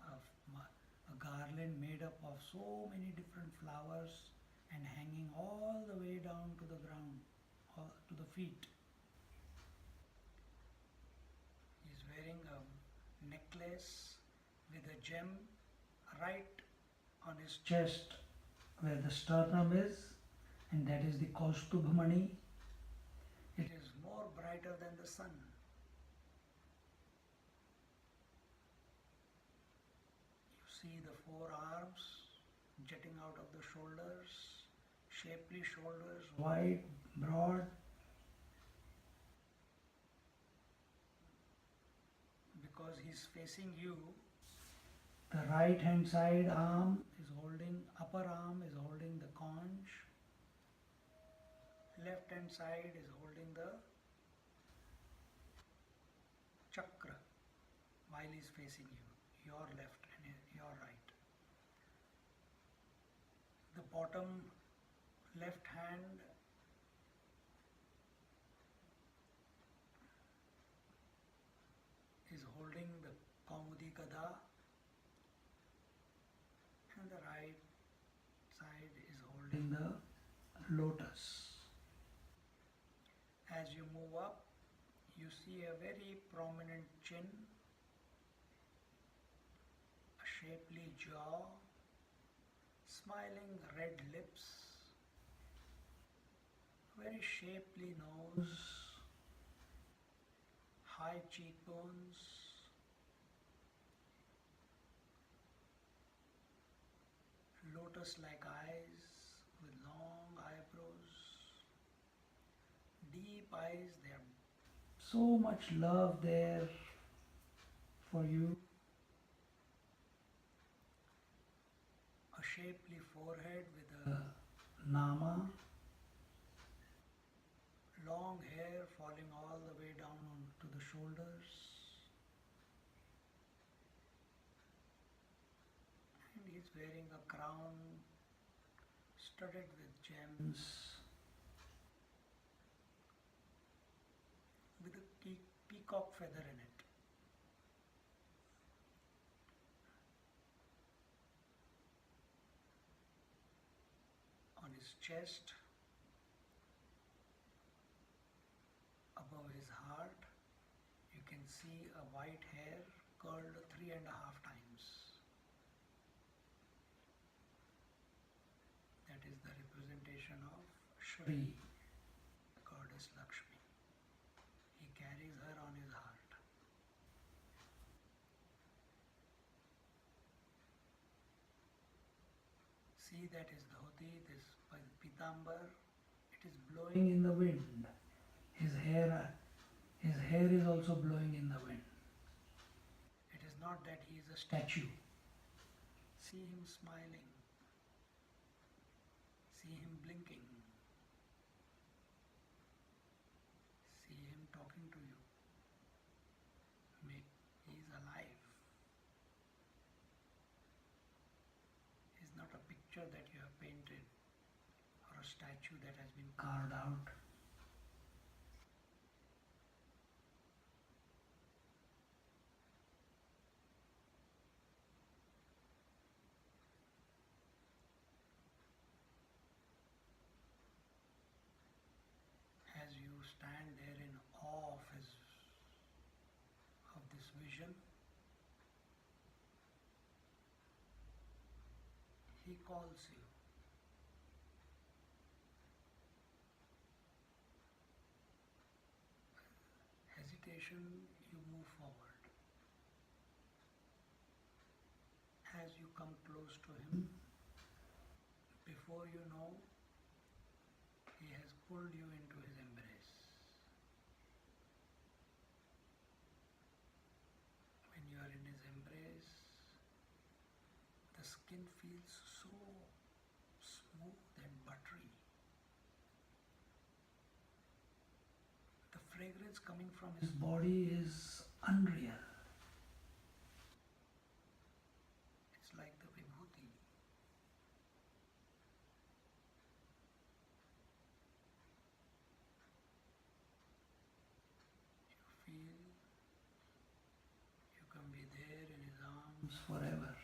a garland made up of so many different flowers and hanging all the way down to the ground, to the feet. He is wearing a necklace with a gem right on his chest where the sternum is, and that is the Kaustubhamani. It is more brighter than the sun. You see the 4 arms jutting out of the shoulders, shapely shoulders, wide, broad. Because he is facing you, the right hand side arm is holding, upper arm is holding the conch, left hand side is holding the chakra while he is facing you, your left and your right. The bottom left hand is holding the Kaumudi Gada and the right side is holding the lotus. As you move up, you see a very prominent chin, a shapely jaw, smiling red lips, very shapely nose, high cheekbones, lotus-like eyes with long eyebrows, deep eyes. There so much love there for you. A shapely forehead with a nama, long hair falling all the way down to the shoulders, and he is wearing a crown studded with gems with a peacock feather in it. his chest, above his heart, you can see a white hair curled 3.5 times. That is the representation of Shri, goddess Lakshmi. He carries her on his heart. See, that is dhoti, this pitambar, it is blowing in the wind. His hair is also blowing in the wind. It is not that he is a statue. See him smiling. See him blinking. See him talking to you. He is alive. He is not a picture that you have painted or a statue that has been carved out. As you stand there in awe of this vision, he calls you. Hesitation, you move forward. As you come close to him, before you know, he has pulled you into his embrace. When you are in his embrace, the skin feels so smooth and buttery. The fragrance coming from his body is unreal. It's like the vibhuti. You feel you can be there in his arms forever.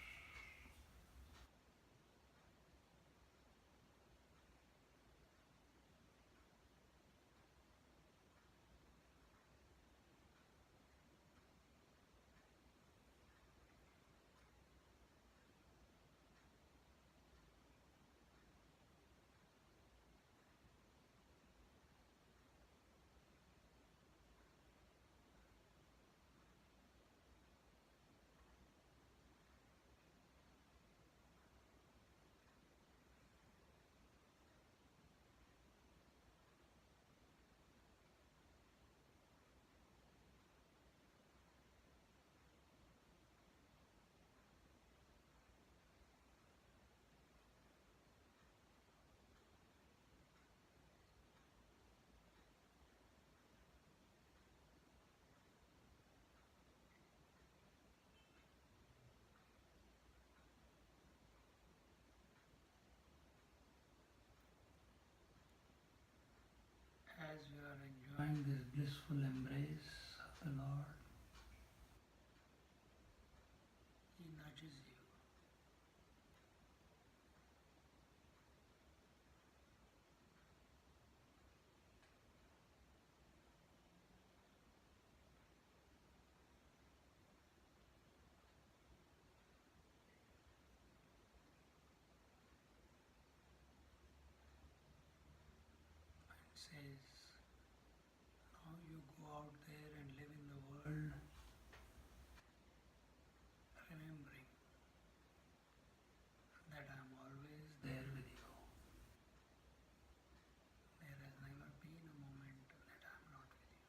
As you are enjoying this blissful embrace of the Lord, he nudges you. And says, now you go out there and live in the world, remembering that I am always there with you. There has never been a moment that I am not with you.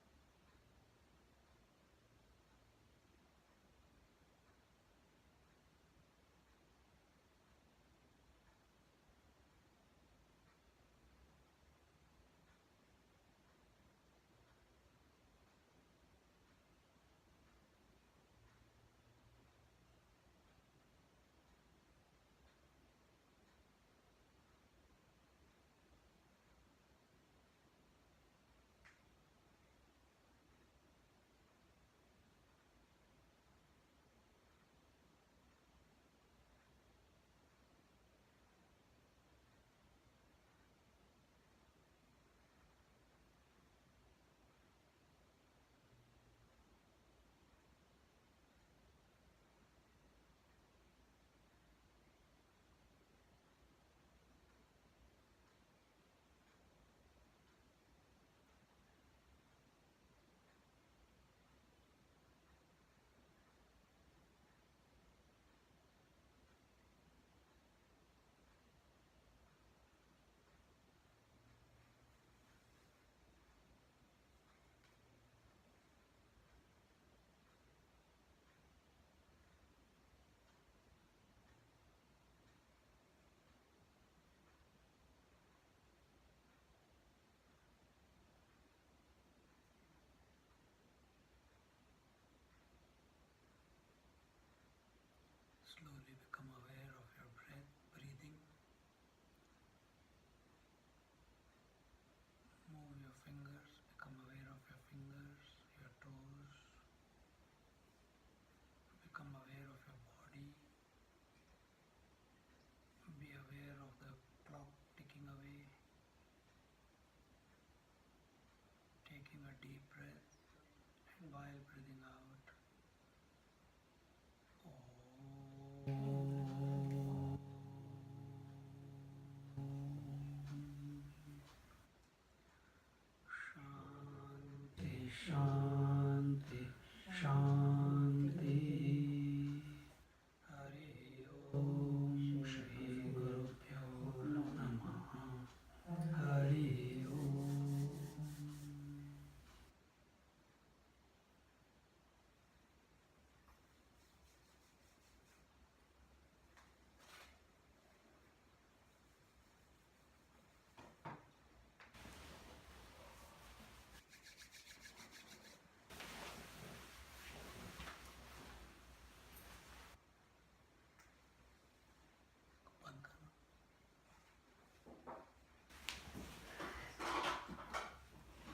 while breathing out. Shanti, shanti.